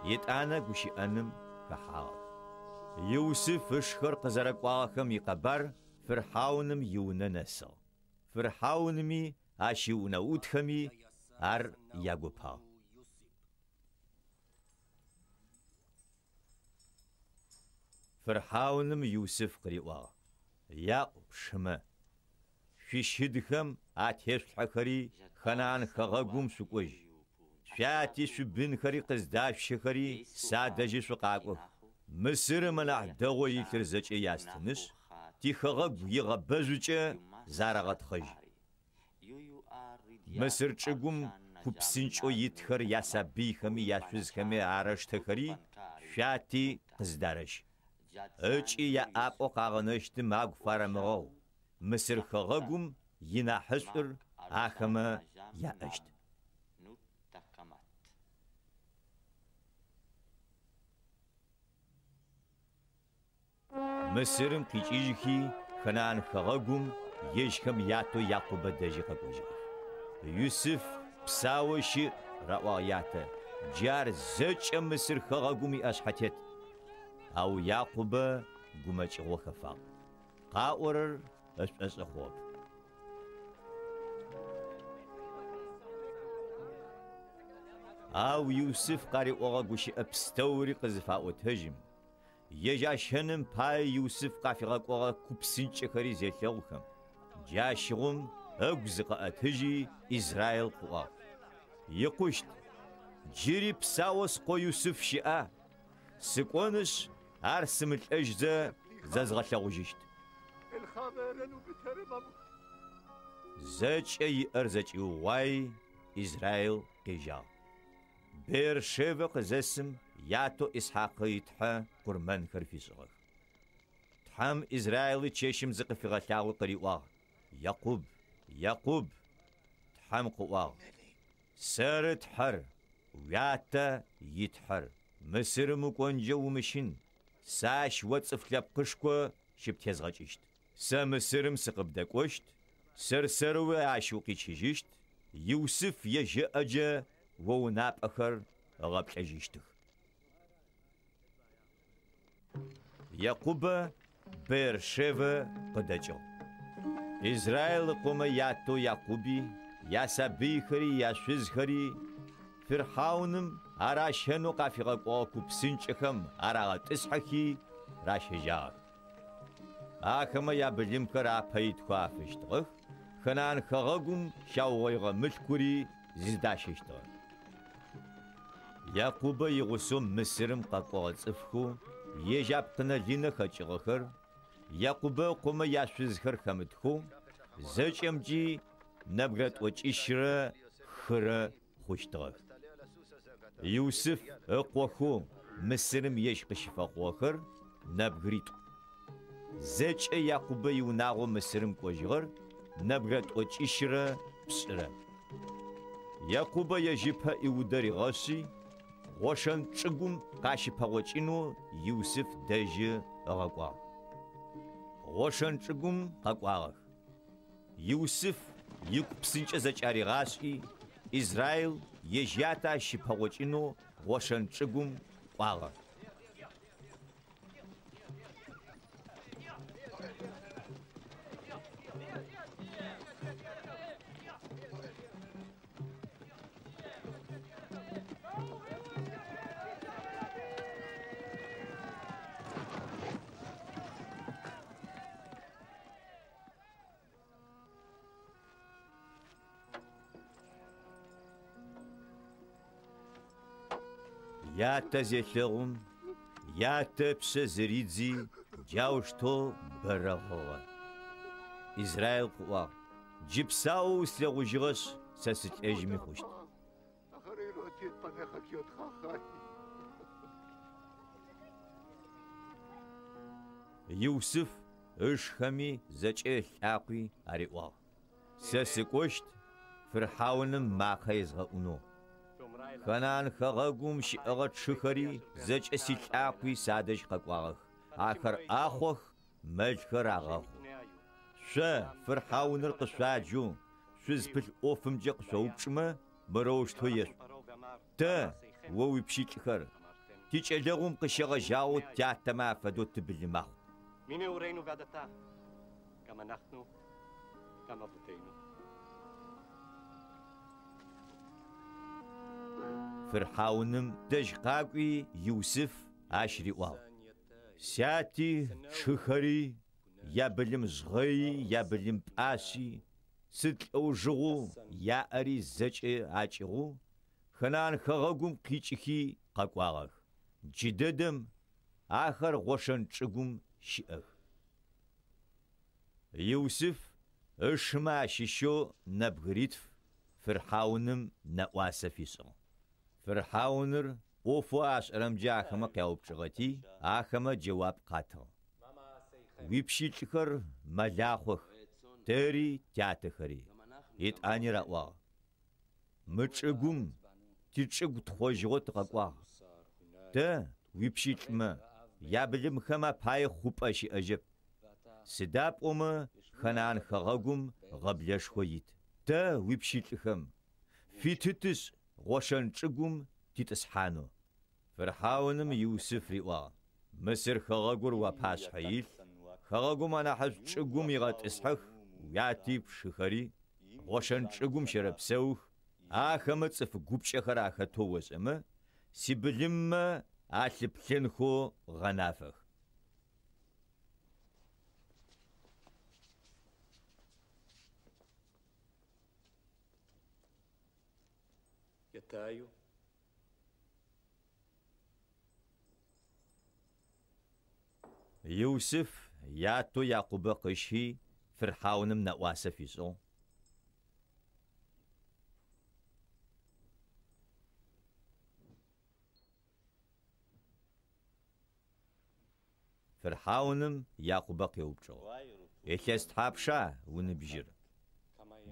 يتانا غوشي انم كحاغ يوسف اشخر قزرقواخم يقبر فرحاونم يونا نسل فرحاونمي اشيونا اوتخمي ار ياغوبا فرحاونم يوسف قريوا ياقوب شما في شدخم اتيش حخري خنان خغغوم سوكوج شاتي شبن خري قزداف شخري سادجي سوقاقو مصر منع دغوي ترزج ياستنش تي خغغ يغبزوچ زارغت خج مصر چگوم كوبسنچو يتخر ياسبي خمي ياشوز خمي عرش تخري شاتي قزدارش اچي يا ابو قاغنشت ماغ فرمغو مصر خغغوم ينا حسر اخما يا اشت مصرم قيچيجي خنان خغغوم يشكم ياتو يعقوب دجي قوجي يوسف بساوشي رواياته جار زچ مصر خغغومي اشحتت او يعقوب غومچ وخفا قاور اس خوب او يوسف قاري اوغوشي ابستوري قزفاو تهجم يجاشنم باي يوسف قافيغا قوغا كوبسينچ خري زيتلوخم جاشغم اغزقا اتجي اسرائيل قوا يقوشت جيري بساوس قو يوسف شيئا سكونش ارسمل اجزا زازغلوجيشت زج اي ارزج واي اسرائيل قيجا بير شيفق زسم ياتو اسحاق يتحا قرمان خرفي صغر تحم اسرائيل تشيشم زق في غتاو قريوا يعقوب تحم قوا سرت حر وياتا يتحر مصر مقونجو مشين ساش وصف لبقشكو شبتيزغاچشت سمصرم سقبدقوشت سرسرو عاشوقي تشيجشت يوسف يجي اجا وناب اخر غبلجشت يعقوب بيرشيفا قدجو اسرائيل قوم ياتو يعقوبي ياسبي خري ياشوز خري فرحاونم اراشنو قافيغا قوكو بسنچخم اراغت اسحكي راشجار اخما يا بليم كرا بيت خوافشتغ خنان خغغوم شاوغيغا ملكوري زداششتغ يعقوب يغسوم مصرم قاقوغ صفخو يجابقنا لينا خچغخر يعقوب قوم ياشوزخر خمدخو زچمجي نبغت وچيشره خره خوشتغ يوسف اقوخو مصرم يشقشفا قوخر نبغريت زچ يعقوب يوناغو مصرم قوجغر نبغت وچيشره بسره يعقوب يجيبها يودري غاشي وشن چگوم قاشي پاوچينو يوسف دجي اغاقوا وشن چگوم قاقوا يوسف يكبسنچ زچاري غاشي اسرائيل يجياتا شپاوچينو وشن چگوم قاغا Ятэ зелъэгъум ятэ пшъэ зыридзи джаущтэу бэрэгъыгъэ. Израил къыӏуагъ. Джыпсауэу слъэгъужьыгъэщ сэ сылӏэжьми хъущт. Иусыф ышхэми зэкӏэ лъакъуи ариӏуагъ. Сэ сыкӏощт Фырхьауным макъэ езгъэӏунэу. Хэнан хэгъэгум щыӏэгъэ чъыхэри зэкӏэ силъакъуи садэжь къэкӏуагъэх. Ахэр ӏахъох, мэлхэр агъэхъу. Шъо Фырхьауныр къышъуаджэу шъузпылъ ӏофымкӏэ къышъоупчӏымэ бэрэущтэу ешӏу. Тэ о уипшъитӏхэр тикӏэлэгъум къыщегъэжьагъэу тятэмэ афэдэу тыбылымагъ. מיני הורינו ועדתה, גם אנחנו, גם אבותינו. Фырхьауным дэжь къакӏуи Иусыф ащ риӏуагъ. Сяти чъыхэри ябылым жъгъэи ябылым пӏаши сыд лӏэужыгъу яӏэри зэкӏэ акӏыгъу хэнан хэгъэгум къикӏыхи къэкӏуагъэх. Джыдэдэм ахэр гъошэн чӏыгум щыӏэх. Иусыф ышмэ ащыщэу нэбгыритф Фырхьауным нэӏуасэ фишӏыгъ. Фырхьауныр ӏофэу ашӏэрэмкӏэ ахэмэ къяупчӏыгъэти ахэмэ джэуап къатыгъ. Уипшъитӏхэр мэлахъох, тэри тятэхэри. Итӏани раӏуагъ. Мы чӏыгум тичӏыгу тхъожьыгъо тыкъэкӏуагъ. Тэ уипшъитӏмэ ябылымхэм апае хъупӏэ щыӏэжьэп. Сыда пӏомэ хэнан хэгъэгум гъэблэшхо ит. Тэ уипшъитӏхэм фитытышъ гъошэн чӏыгум титӏысхьанэу. Фырхьауным Иусыф риӏуагъ. Мысыр хэгъэгур уапашъхьэ илъ. Хэгъэгум анахьышӏу чӏыгум игъэтӏысхьэх уяти пшыхэри. Гъошэн чӏыгум щэрэпсэух. Ахэмэ цӏыф гупчӏэхэр ахэтэу ошӏэмэ сибылыммэ алъыплъэнхэу гъэнафэх. יתאיו. Иусыф яту Якъубэ къыщи Фырхьауным нэӏуасэ фишӏыгъ. Фырхьауным Якъубэ къеупчӏыгъ. Илъэс тхьапша уныбжьыр?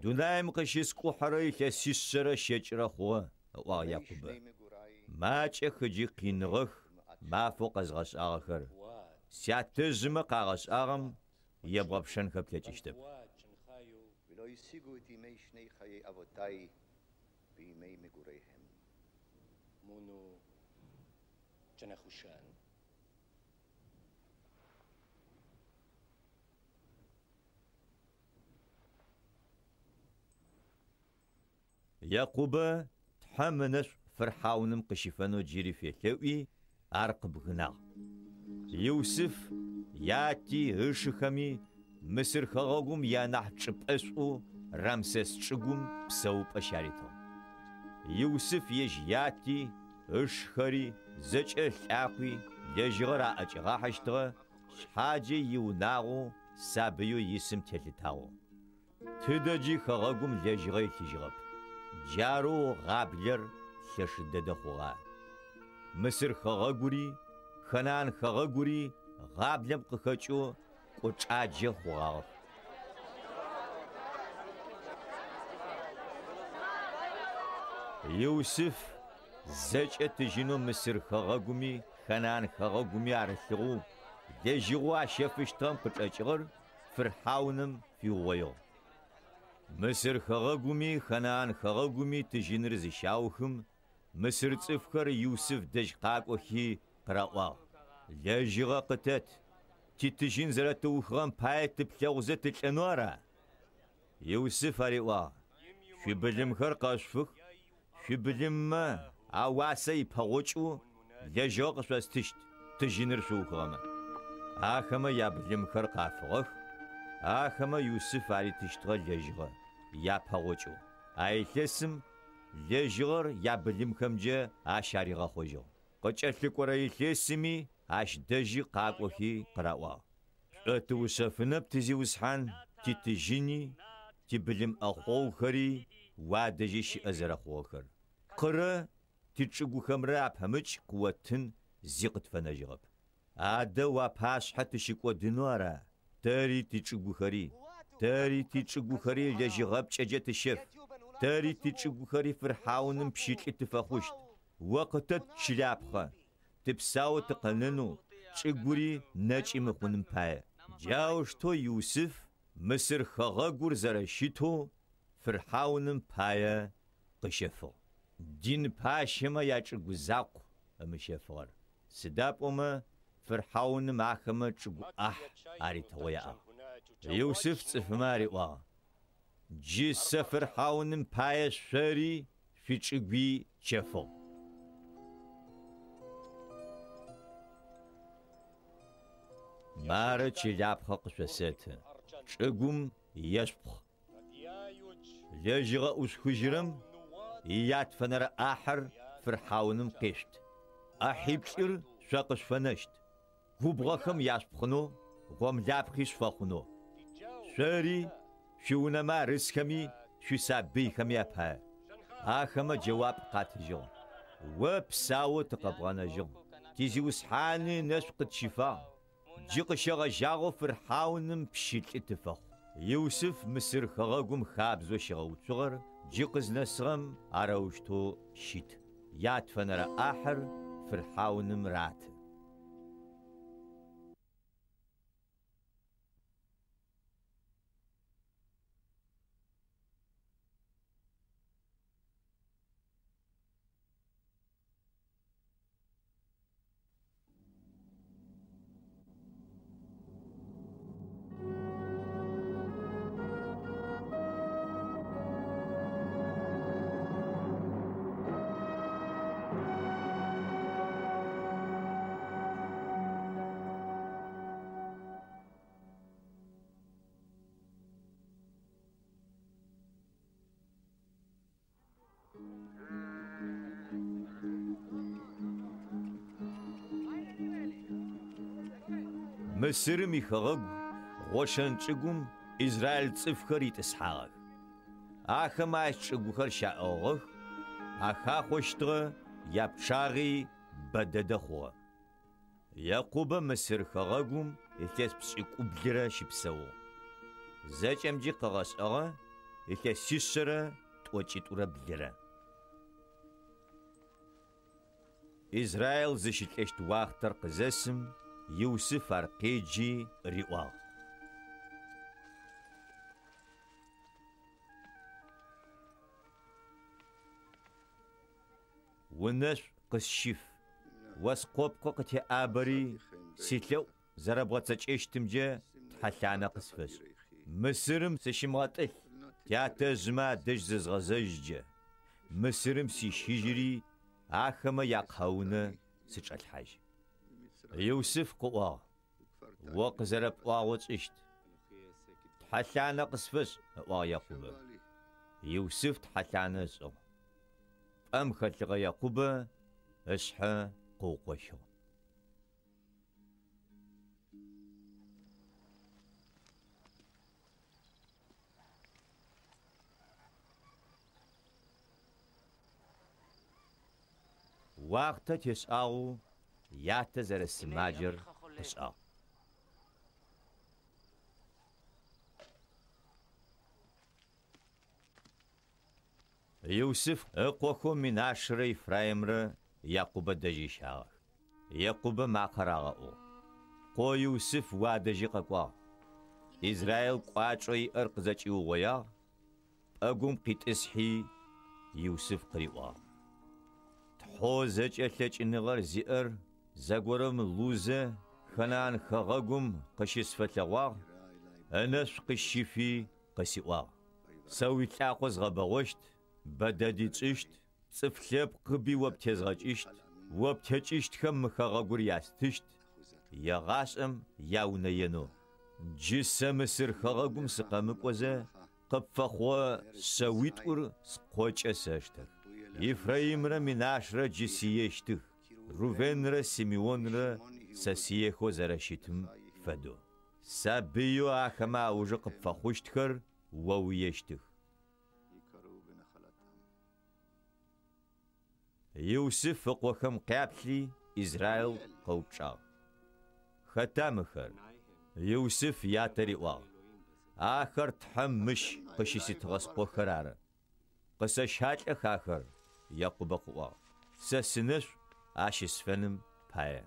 Дунаим къыщыскӏухьэрэ илъэсищэрэ щэкӏрэ хъугъэ, ыӏуагъ Якъубэ. Макӏэ хыджи къиныгъэх, мафэу къэзгъэшӏагъэхэр. Сятэжъымэ къагъэшӏагъэм ебгъэпшэнхэ плъэкӏыщтэп. ולא השיגו את ימי שני חיי אבותיי בימי מגוריהם. מונו ג'נחושן. Якъубэ тхьэмынэшӏ Фырхьауным къыщыфэнэу джыри фелъэӏуи ар къыбгынагъ. Иусыф яти ышыхэми Мысыр хэгъэгум янахь чӏыпӏэшӏу Рамсес чӏыгум псэупӏэ щаритыгъ. Иусыф ежь яти ышхэри зэкӏэ лъакъуи лэжьыгъэр аӏэкӏыгъахьэщтыгъэ шъхьаджэ иунагъоу сабыйэу исым телъытагъо. Тыдэджи хэгъэгум лэжьыгъэ илъыжьыгъэп. Джарэу гъаблэр лъэшы дэдэ хъугъа. Мысыр хэгъэгури хэнан хэгъэгури гъаблэм къыхэкӏэу кӏочӏаджэ хъугъагъэх. Иусыф зэкӏэ тыжьынэу Мысыр хэгъэгуми хэнан хэгъэгуми арылъыгъэу лэжьыгъэу ащэфыщтыгъэм къычӏэкӏыгъэр Фырхьауным фиугъоигъу. Мысыр хэгъэгуми хэнан хэгъэгуми тыжьыныр зыщаухым Мысыр цӏыфхэр Иусыф дэжь къакӏохи къыраӏуагъ. Лэжьыгъэ къытэт. Титыжьын зэрэтыухыгъэм пае тыплъэгъузэ тылӏэнэу ара? Иусыф ариӏуагъ. Шъуибылымхэр къэшъуфых. Шъуибылыммэ ауасэ ипэгъокӏу лэжьыгъэ къышъостыщт тыжьыныр шъуухыгъэмэ. Ахэмэ ябылымхэр къафыгъэх. Ахэмэ Иусыф аритыщтыгъэ лэжьыгъэ япэгъокӏу. Айлъэсым лэжьыгъэр ябылымхэмкӏэ ащ аригъэхъожьыгъ. قچلكورا يلسمي اش دجي قاقوخي قراوا اتوشفنب تزي وسحان تتجيني تبلم اخو خري وادجي شي ازرخوخر قرا تچغو خمرا فمچ قوتن زيقت فنجغب ادا واباش حتى شيكو دينورا تاري تچغو خري تاري تچغو خري لجغب چجت الشف تاري تچغو خري فرحاونم بشيت اتفاخوشت وقتت شلابخه تبساو تقننو چغوري نچي مخونم پاي جاوشتو يوسف مصر خغاغور زرشيتو فرحاونم پاي قشفو دين پاشما يچغو زاق امشفور سدابوما فرحاون معخمة چغو اري تويا يوسف صفماري وا جيس فرحاون پاي شري في چغبي چفو مار چلاب خق شسات چغوم يشبخ لجغا اسخجرم يات فنر احر فرحاونم قشت احيبشر شاقش فنشت غوبغخم يشبخنو غوم لابخيش فخنو شري شونا ما رسكمي شو سابي خم يابها اخما جواب قاتجو وبساو تقبغانا جو تيزي وسحاني نشقت شفا جيق شغا جاغو فرحاونم بشيت اتفاق يوسف مصر خغاقوم خابزو شغاو تغر جيقز نسغم اراوشتو شيت يات فنرا احر فرحاونم رات مصر ميخغغ غوشن چغوم إسرائيل صفخر يتسحاغ آخما چغوخر شاوغ آخا خوشتغ يابشاغي بددخو يعقوب مصر خغغوم إتيس بسيقوبلرا شبساو زاچمجي قغاساغ إتيس سيسرا توچيتورا بلرا إسرائيل زشتلشت واختر قزاسم يوسف أرقيجي ريواغ ونش قشيف واسقوب قوقتي آبري سيتلو زربغتش اشتمجا تحلعنا قصفش مسرم سشمغاتل تياتزما دجزز غزججا مسرم سيشيجري آخما يقهونا سيش الحاج يوسف قوا وقزرب واوت اشت تحلعنا قصفش وايقوب يوسف تحلعنا زو أم خلق يعقوب أشحى قوقشو وقت تسعو يعتذر السماجر تسعو يوسف اقوكو من عشر إفرايمر يعقوب دجي شاغ يعقوب مع قراغو قو يوسف وادجي قوا إسرائيل قواتشوي ارقزاتي وغيا اقوم قيت اسحي يوسف قريوا تحوزج اتلج انغر زئر زاقورم لوزة خنان خغاقوم قشيس فتلغوا انس قشيفي قسيوا سوي تلاقوز غباوشت بددي تشت صفلب قبي وبتزغجشت وبتجشت خم خغاقور ياستشت يا غاسم ياونا ينو جسم سر خغاقوم سقامقوزة قبفخوا سويتور سقوش اساشتر إفرايم من عشرة جسيشتر Рувенрэ Симеонрэ сасиехо зэрэщытым фэдэу. Сабыйо ахэмэ аужэ къыпфэхъущтхэр о уещтых. Иосиф ыкъохэм къяплъи Израил къэупчӏагъ. Хэта мыхэр? Иосиф ятэ риӏуагъ. Ахэр тхьэм мыщ къыщиситыгъэскъохэр ары. Къысэщалӏэх ахэр, Якъубэ къыӏуагъ. Сэ сынэшӏу ащысфэным пае.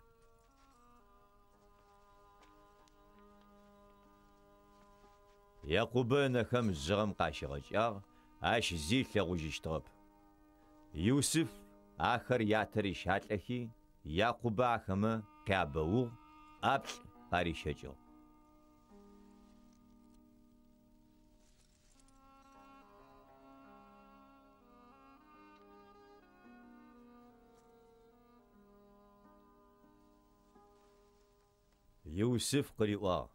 Якъубэ ынэхэм жьыгъэм къащигъэкӏагъ, ащ зи лъэгъужьыщтыгъэп. Иосиф ахэр ятэр ищалӏэхи, Якъубэ ахэмэ къябэугъ, ӏаплӏ къарищэкӏыгъ. Иосиф къыриӏуагъ.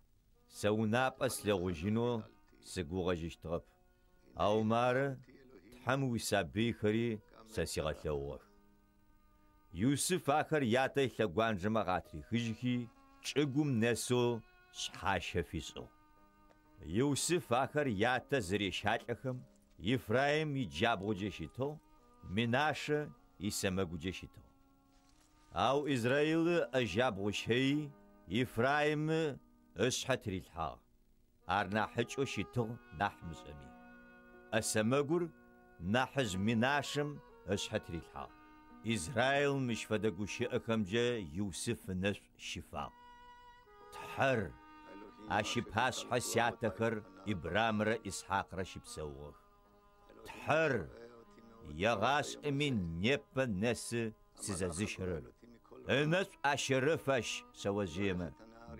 Сэ унапӏэ слэгъужьынэу сыгугъэжьыщтыгъэп. Ау мары тхьэм уисабыйхэри сэ сигъэлъэгъугъэх. Иосиф ахэр ятэ лъэгуанжэмэ къатрихыжьхи, чӏыгум нэсэу шъхьащэ фишӏыгъ. Иосиф ахэр ятэ зэрещалӏэхэм Ефраим иджабгъуджэ щытыгъ, Минашэ исэмэгуджэ щытыгъ. Ау Израил ыжабгъущъхьэи Ефраим ышъхьэ трилъхьагъ. Ар нахьыкӏэу щытыгъ нахь мышӏэми. Ӏэсэмэгур нахьыжь Минашэм ышъхьэ трилъхьагъ. Израил мыщ фэдэ гущыӏэхэмкӏэ Иосиф ынэшӏу щыфагъ. Тхьэр ащыпашъхьэ сятэхэр Ибрамрэ Исхьакърэ щыпсэугъэх. Тхьэр егъашӏэми непэ нэсы сызэзыщэрэр. Ынэшӏу ащэрыфащ шъэожъыемэ.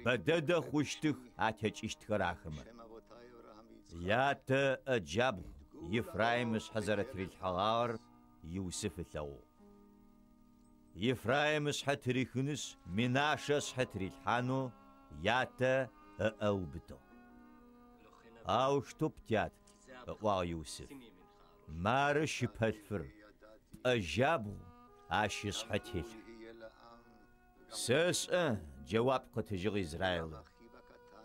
Бэдэдэ хъущтых атекӏищтхэр ахэмэ. Ятэ ыджабгъу Ефраим ышъхьэ зэрэтрилъхьэгъагъэр Иосиф ылъэгъугъ. Ефраим ышъхьэ трихынышъ Минашэ ышъхьэ трилъхьанэу ятэ ыӏэубытыгъ. Ау штоп тят, ыӏуагъ Иосиф. Мары щыпэлъфыр, пӏэжьабгъу ащ ышъхьэ телъхь. Сэ шӏэ джэуап къытыжьыгъ Израил.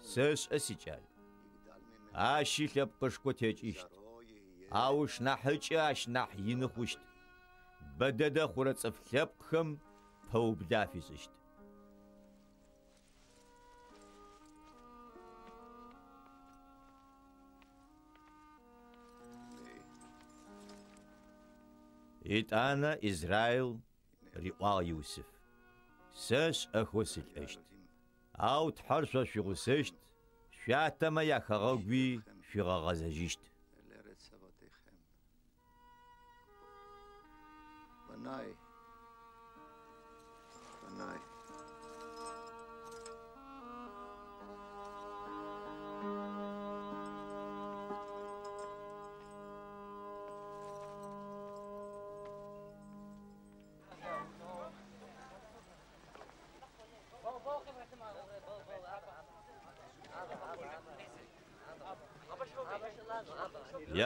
Сэ шӏэ сикӏал. Ащи лъэпкъышхо текӏищт. Ауш нахьыкӏэ ащ нахь ины хъущт. Бэдэдэ хъурэ цӏыф лъэпкъхэм пэубла фишӏыщт. Итӏанэ Израил риӏуагъ Иосиф. Сэ шӏэхо сылӏэщт. Ау тхьэр шъо шъуигъусэщт, шъуатэмэ яхэгъэгуи шъуигъэгъэзэжьыщт.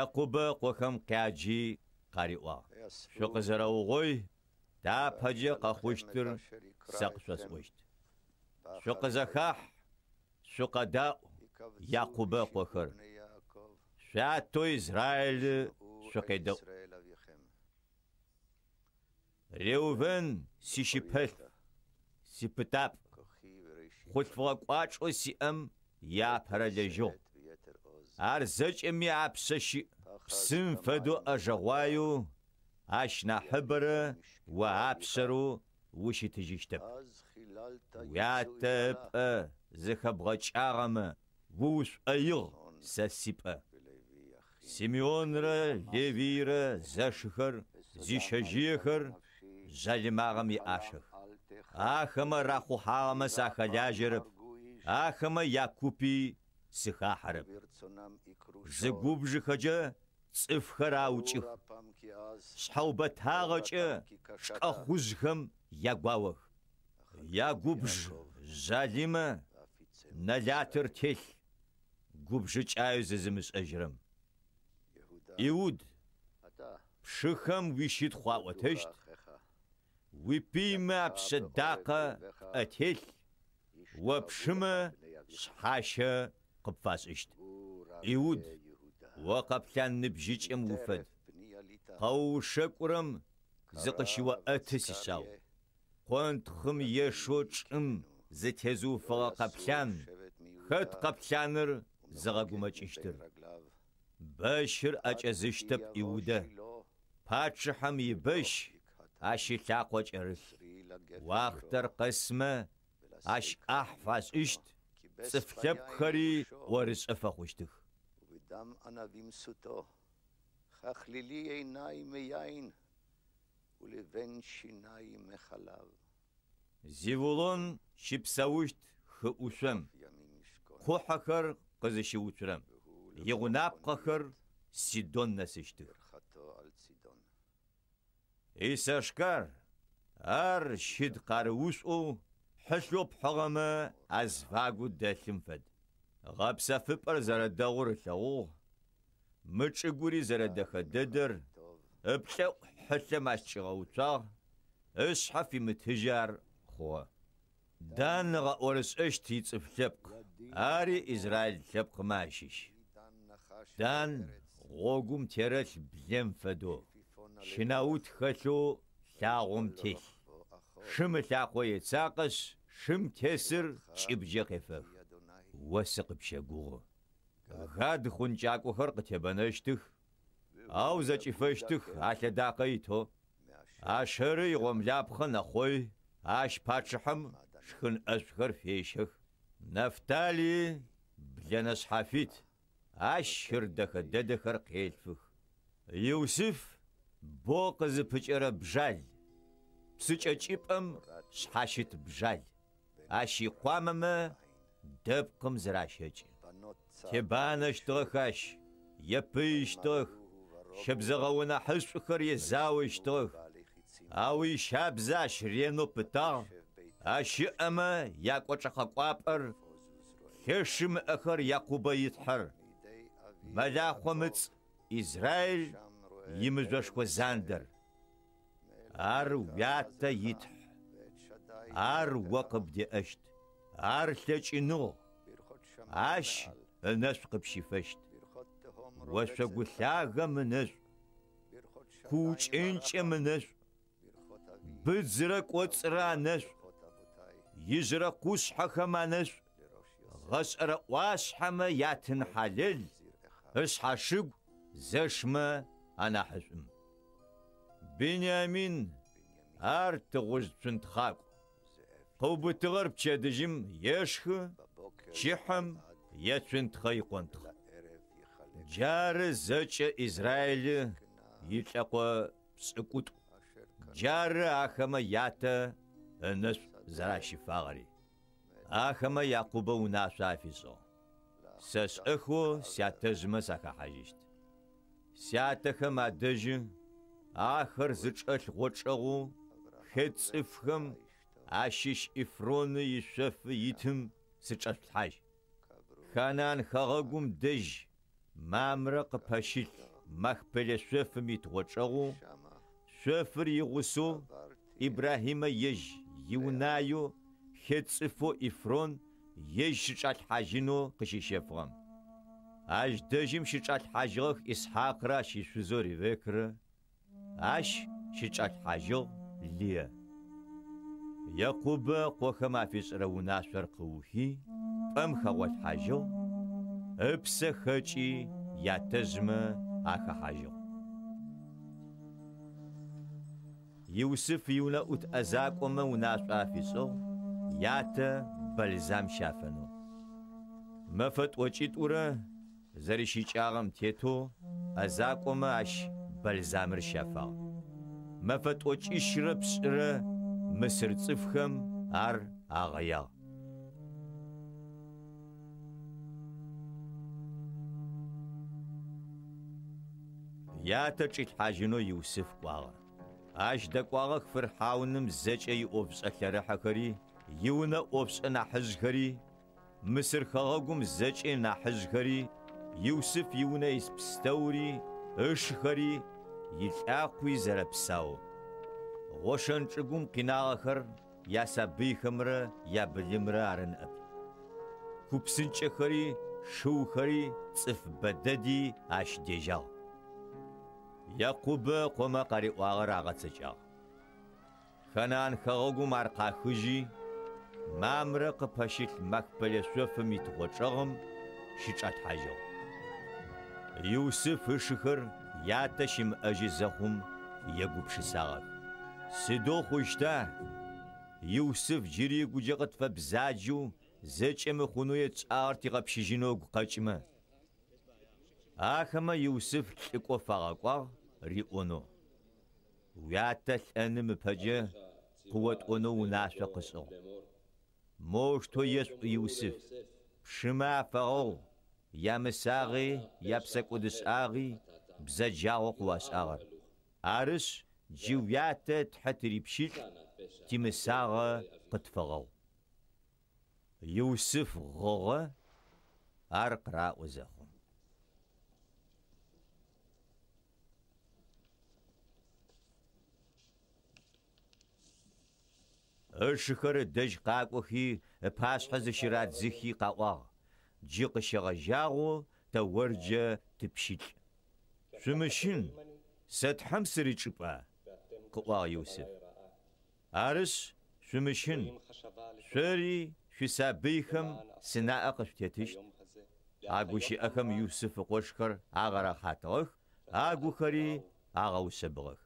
Якъубэ къохэм къяджи къариӏуагъ. Шъукъызэрэугъой, тапэджэ къэхъущтыр сэ къышъосӏощт. Шъукъызэхахь, шъукъэдаӏу Якъубэ къохэр. Шъуатэу Израил шъукъедэӏу. Реувен сищыпэлъ, сипытапӏ. Хъулъфыгъэ кӏуачӏо сиӏэм япэрэлэжьыгъ. Ар зэкӏэми апшъэ щыӏ. Псым фэдэу ӏэжэгъуаеу ащ нахьыбэрэ о апшъэрэу ущытыжьыщтэп. Уятэ пӏэ зыхэбгъэкӏагъэмэ ушӏоигъ сэ сипӏэ. Симеонрэ Левирэ зэшхэр зищэжьыехэр жъалымагъэм иӏашэх. Ахэмэ рахъухьагъэмэ сахэлажьэрэп. Ахэмэ Якупи сыхахьэрэп. Зыгубжыхэкӏэ цӏыфхэр аукӏых. Шъхьэубэтагъэкӏэ шкӏэхъужъхэм ягуауэх. Ягубж жъалымэ нэлатыр телъ, губжыкӏаеу зызымышӏэжьырэм. Иуд пшыхэм уищыт хъуаӏотэщт, ويبيما بصداقة أتيل وبشمة شحاشة قبفاسشت إيود وقبلان نبجيج أموفد قو شكرم زقشوا أتسساو قوانت خم يشوش زتهزو فغا قبلان خد قبلانر زغاقو مجشتر باشر أجازشتب إيودا باتشحم يبش أشي لاقوش أرث واختر قسمة أش أحفظ إشت صفلب خري ورس أفاقوشتخ ودم أنا بيمسوتو خخليلي عيناي ميين ولبن شيناي مخلاب زيفولون شبساوشت خؤوشم خوحكر قزشوترم يغناب قخر سيدون نسشتخ إيساشكار أر شد قاروسو حشلوب حغمة أزفاقو دالهم فد غابسا فبر زرد دور ثغو متشقوري زرد خددر ابشو حشا ماشتغوتاغ اشحفي متهجار خوا دان غورس اشتي تصفلبق آري إزرائيل تلبق ماشيش دان غوغم تيرل بلم فدو شناوت خلو لاغم تيل شم لاقو يتساقش شم تسر شبجي قفخ وسق بشاقوغ غاد خونجاقو خرق تبانشتخ أو زاچفشتخ علا داقيتو أشري غم لابخن أخوي أش باتشحم شخن أشخر فيشخ نفتالي بلنس حافيت أشهر دخ ددخر قيلفخ يوسف بوقز بجر بجال بسج أجيبم شحاشت بجال أشي قوامم دبقم زراشج تبانش تغخش يبيش تغ شبزغونا حشخر يزاوش تغ أوي شابزاش رينو بتا أشي أما ياكوش خقوابر خشم أخر ياقوبا يتحر ملاخو متس إسرائيل يمزوشكو زاندر أر وياتا يتح أر وقب دي أشت أر ثلاثينو أش الناس قبشيفشت وشاقو ثاغا منش كوش إنش منش بزرق وطرا نش يزرق وسحخا منش غسر واسحما ياتن حلل اسحاشق زشما أنا حسم بنيامين أر تغوز تنتخاق قوب تغرب تشادجم يشخ شحم يتنتخي قنتخ جار زج إسرائيل يتلقى سكوت جار أخما ياتا الناس زراشي فاغري أخما يعقوب وناس عفيصو سس أخو سياتزم ساكا حاجيشت سياتخم عدج آخر زج الغوشغو خد صفخم عشيش إفرون يشف يتم سج الحاج خانان خغاقم دج مامرق باشيل مخبل شف ميتغوشغو شفر يغسو إبراهيم يج يونايو خدصفو إفرون يج شجال حاجينو قشيشفغم اش دجم شجال حاجغ إسحاق را شيشوزوري ذكر اش شجال حاجغ ليه يعقوب قوخما فيس رونا شرقوهي ام خوات حاجغ ابس خجي ياتزم اخا حاجغ يوسف يونا اوت ازاق وما وناس افيسو ياتا بلزام شافنو مفت وچيت ورا زريشي چاغم تيتو ازاق وما اش بلزامر شافا مفت وچي شربس ره مصر صفخم ار اغيا ياتا چيت حاجنو يوسف قواغ اش دقواغ فرحاونم زچي اوبس اخرحكري يونا اوبس انا حزخري مصر خاغم زچي نا حزخري يوسف يونا يسبستوري اشخري يتاقوي زربساو غوشن چگوم قناغخر یا سبیخمره یا بلیمره ارنب کوبسنچخری شوخری صف بددی اش دیجا یعقوب قوم قری واغر آغتسجا خنان خاغو مرقا خوجی مامرق پشیل مقبل سوف میتوچغم شیچات حاجو یوسف شخر یاتشم اجزخم یگوب شساغ سدو خوشتا یوسف جری گوجقت فبزاجو زچم خونویت آرتی قبشجینو قچمه آخما یوسف لکو فاقوا ریونو ویاتل انم پجه قوت اونو وناسو قصو موش تو یوسف شما فاقو یا مساغی یا بسکودس آغی بزجاو قواس آغر عرس جویات تحت ريبشيل تمساغ قد فغو يوسف غغ أرقرا وزخم الشكر دج قاقوخي باس حز شرات زخي قاقوا جيق شغجاغو تورجة تبشيل سمشين ستحم سريتشبا قوا يوسف عرس سمشين سري في سابيخم سناء قفتيتش عاقوشي أخم يوسف قوشكر عغرا خاتوخ عاقو خري عغاو سبغخ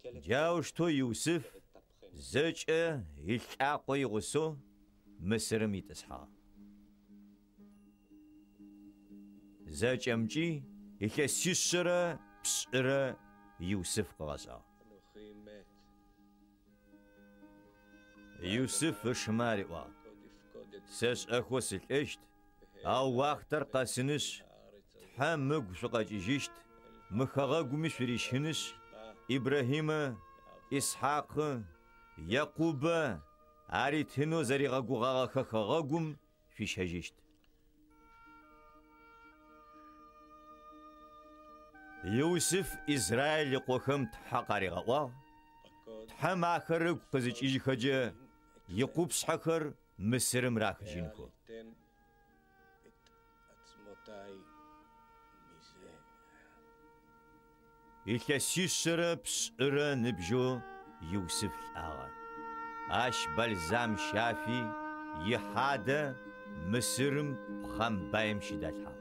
جاوش تو يوسف زج يلقاقو يغسو مصر ميتسحا زج امجي يخسيسر بسر يوسف قواسا يوسف شماري وا سس اخوس الاشت او واختر قاسنش تحمق شقاجيشت مخاغو مشريشنش ابراهيم اسحاق يعقوب اريتنو زريغاغو غاغاخاغاغوم في شجيشت يوسف إسرائيل قوخم تحقاري غوا تحم آخر قزج إيجي خجا يقوب سحخر مصر مراخ جينكو إلكا سيسر بسر نبجو يوسف الآغا آش بلزام شافي يحادة مصرم خم بايم شدالها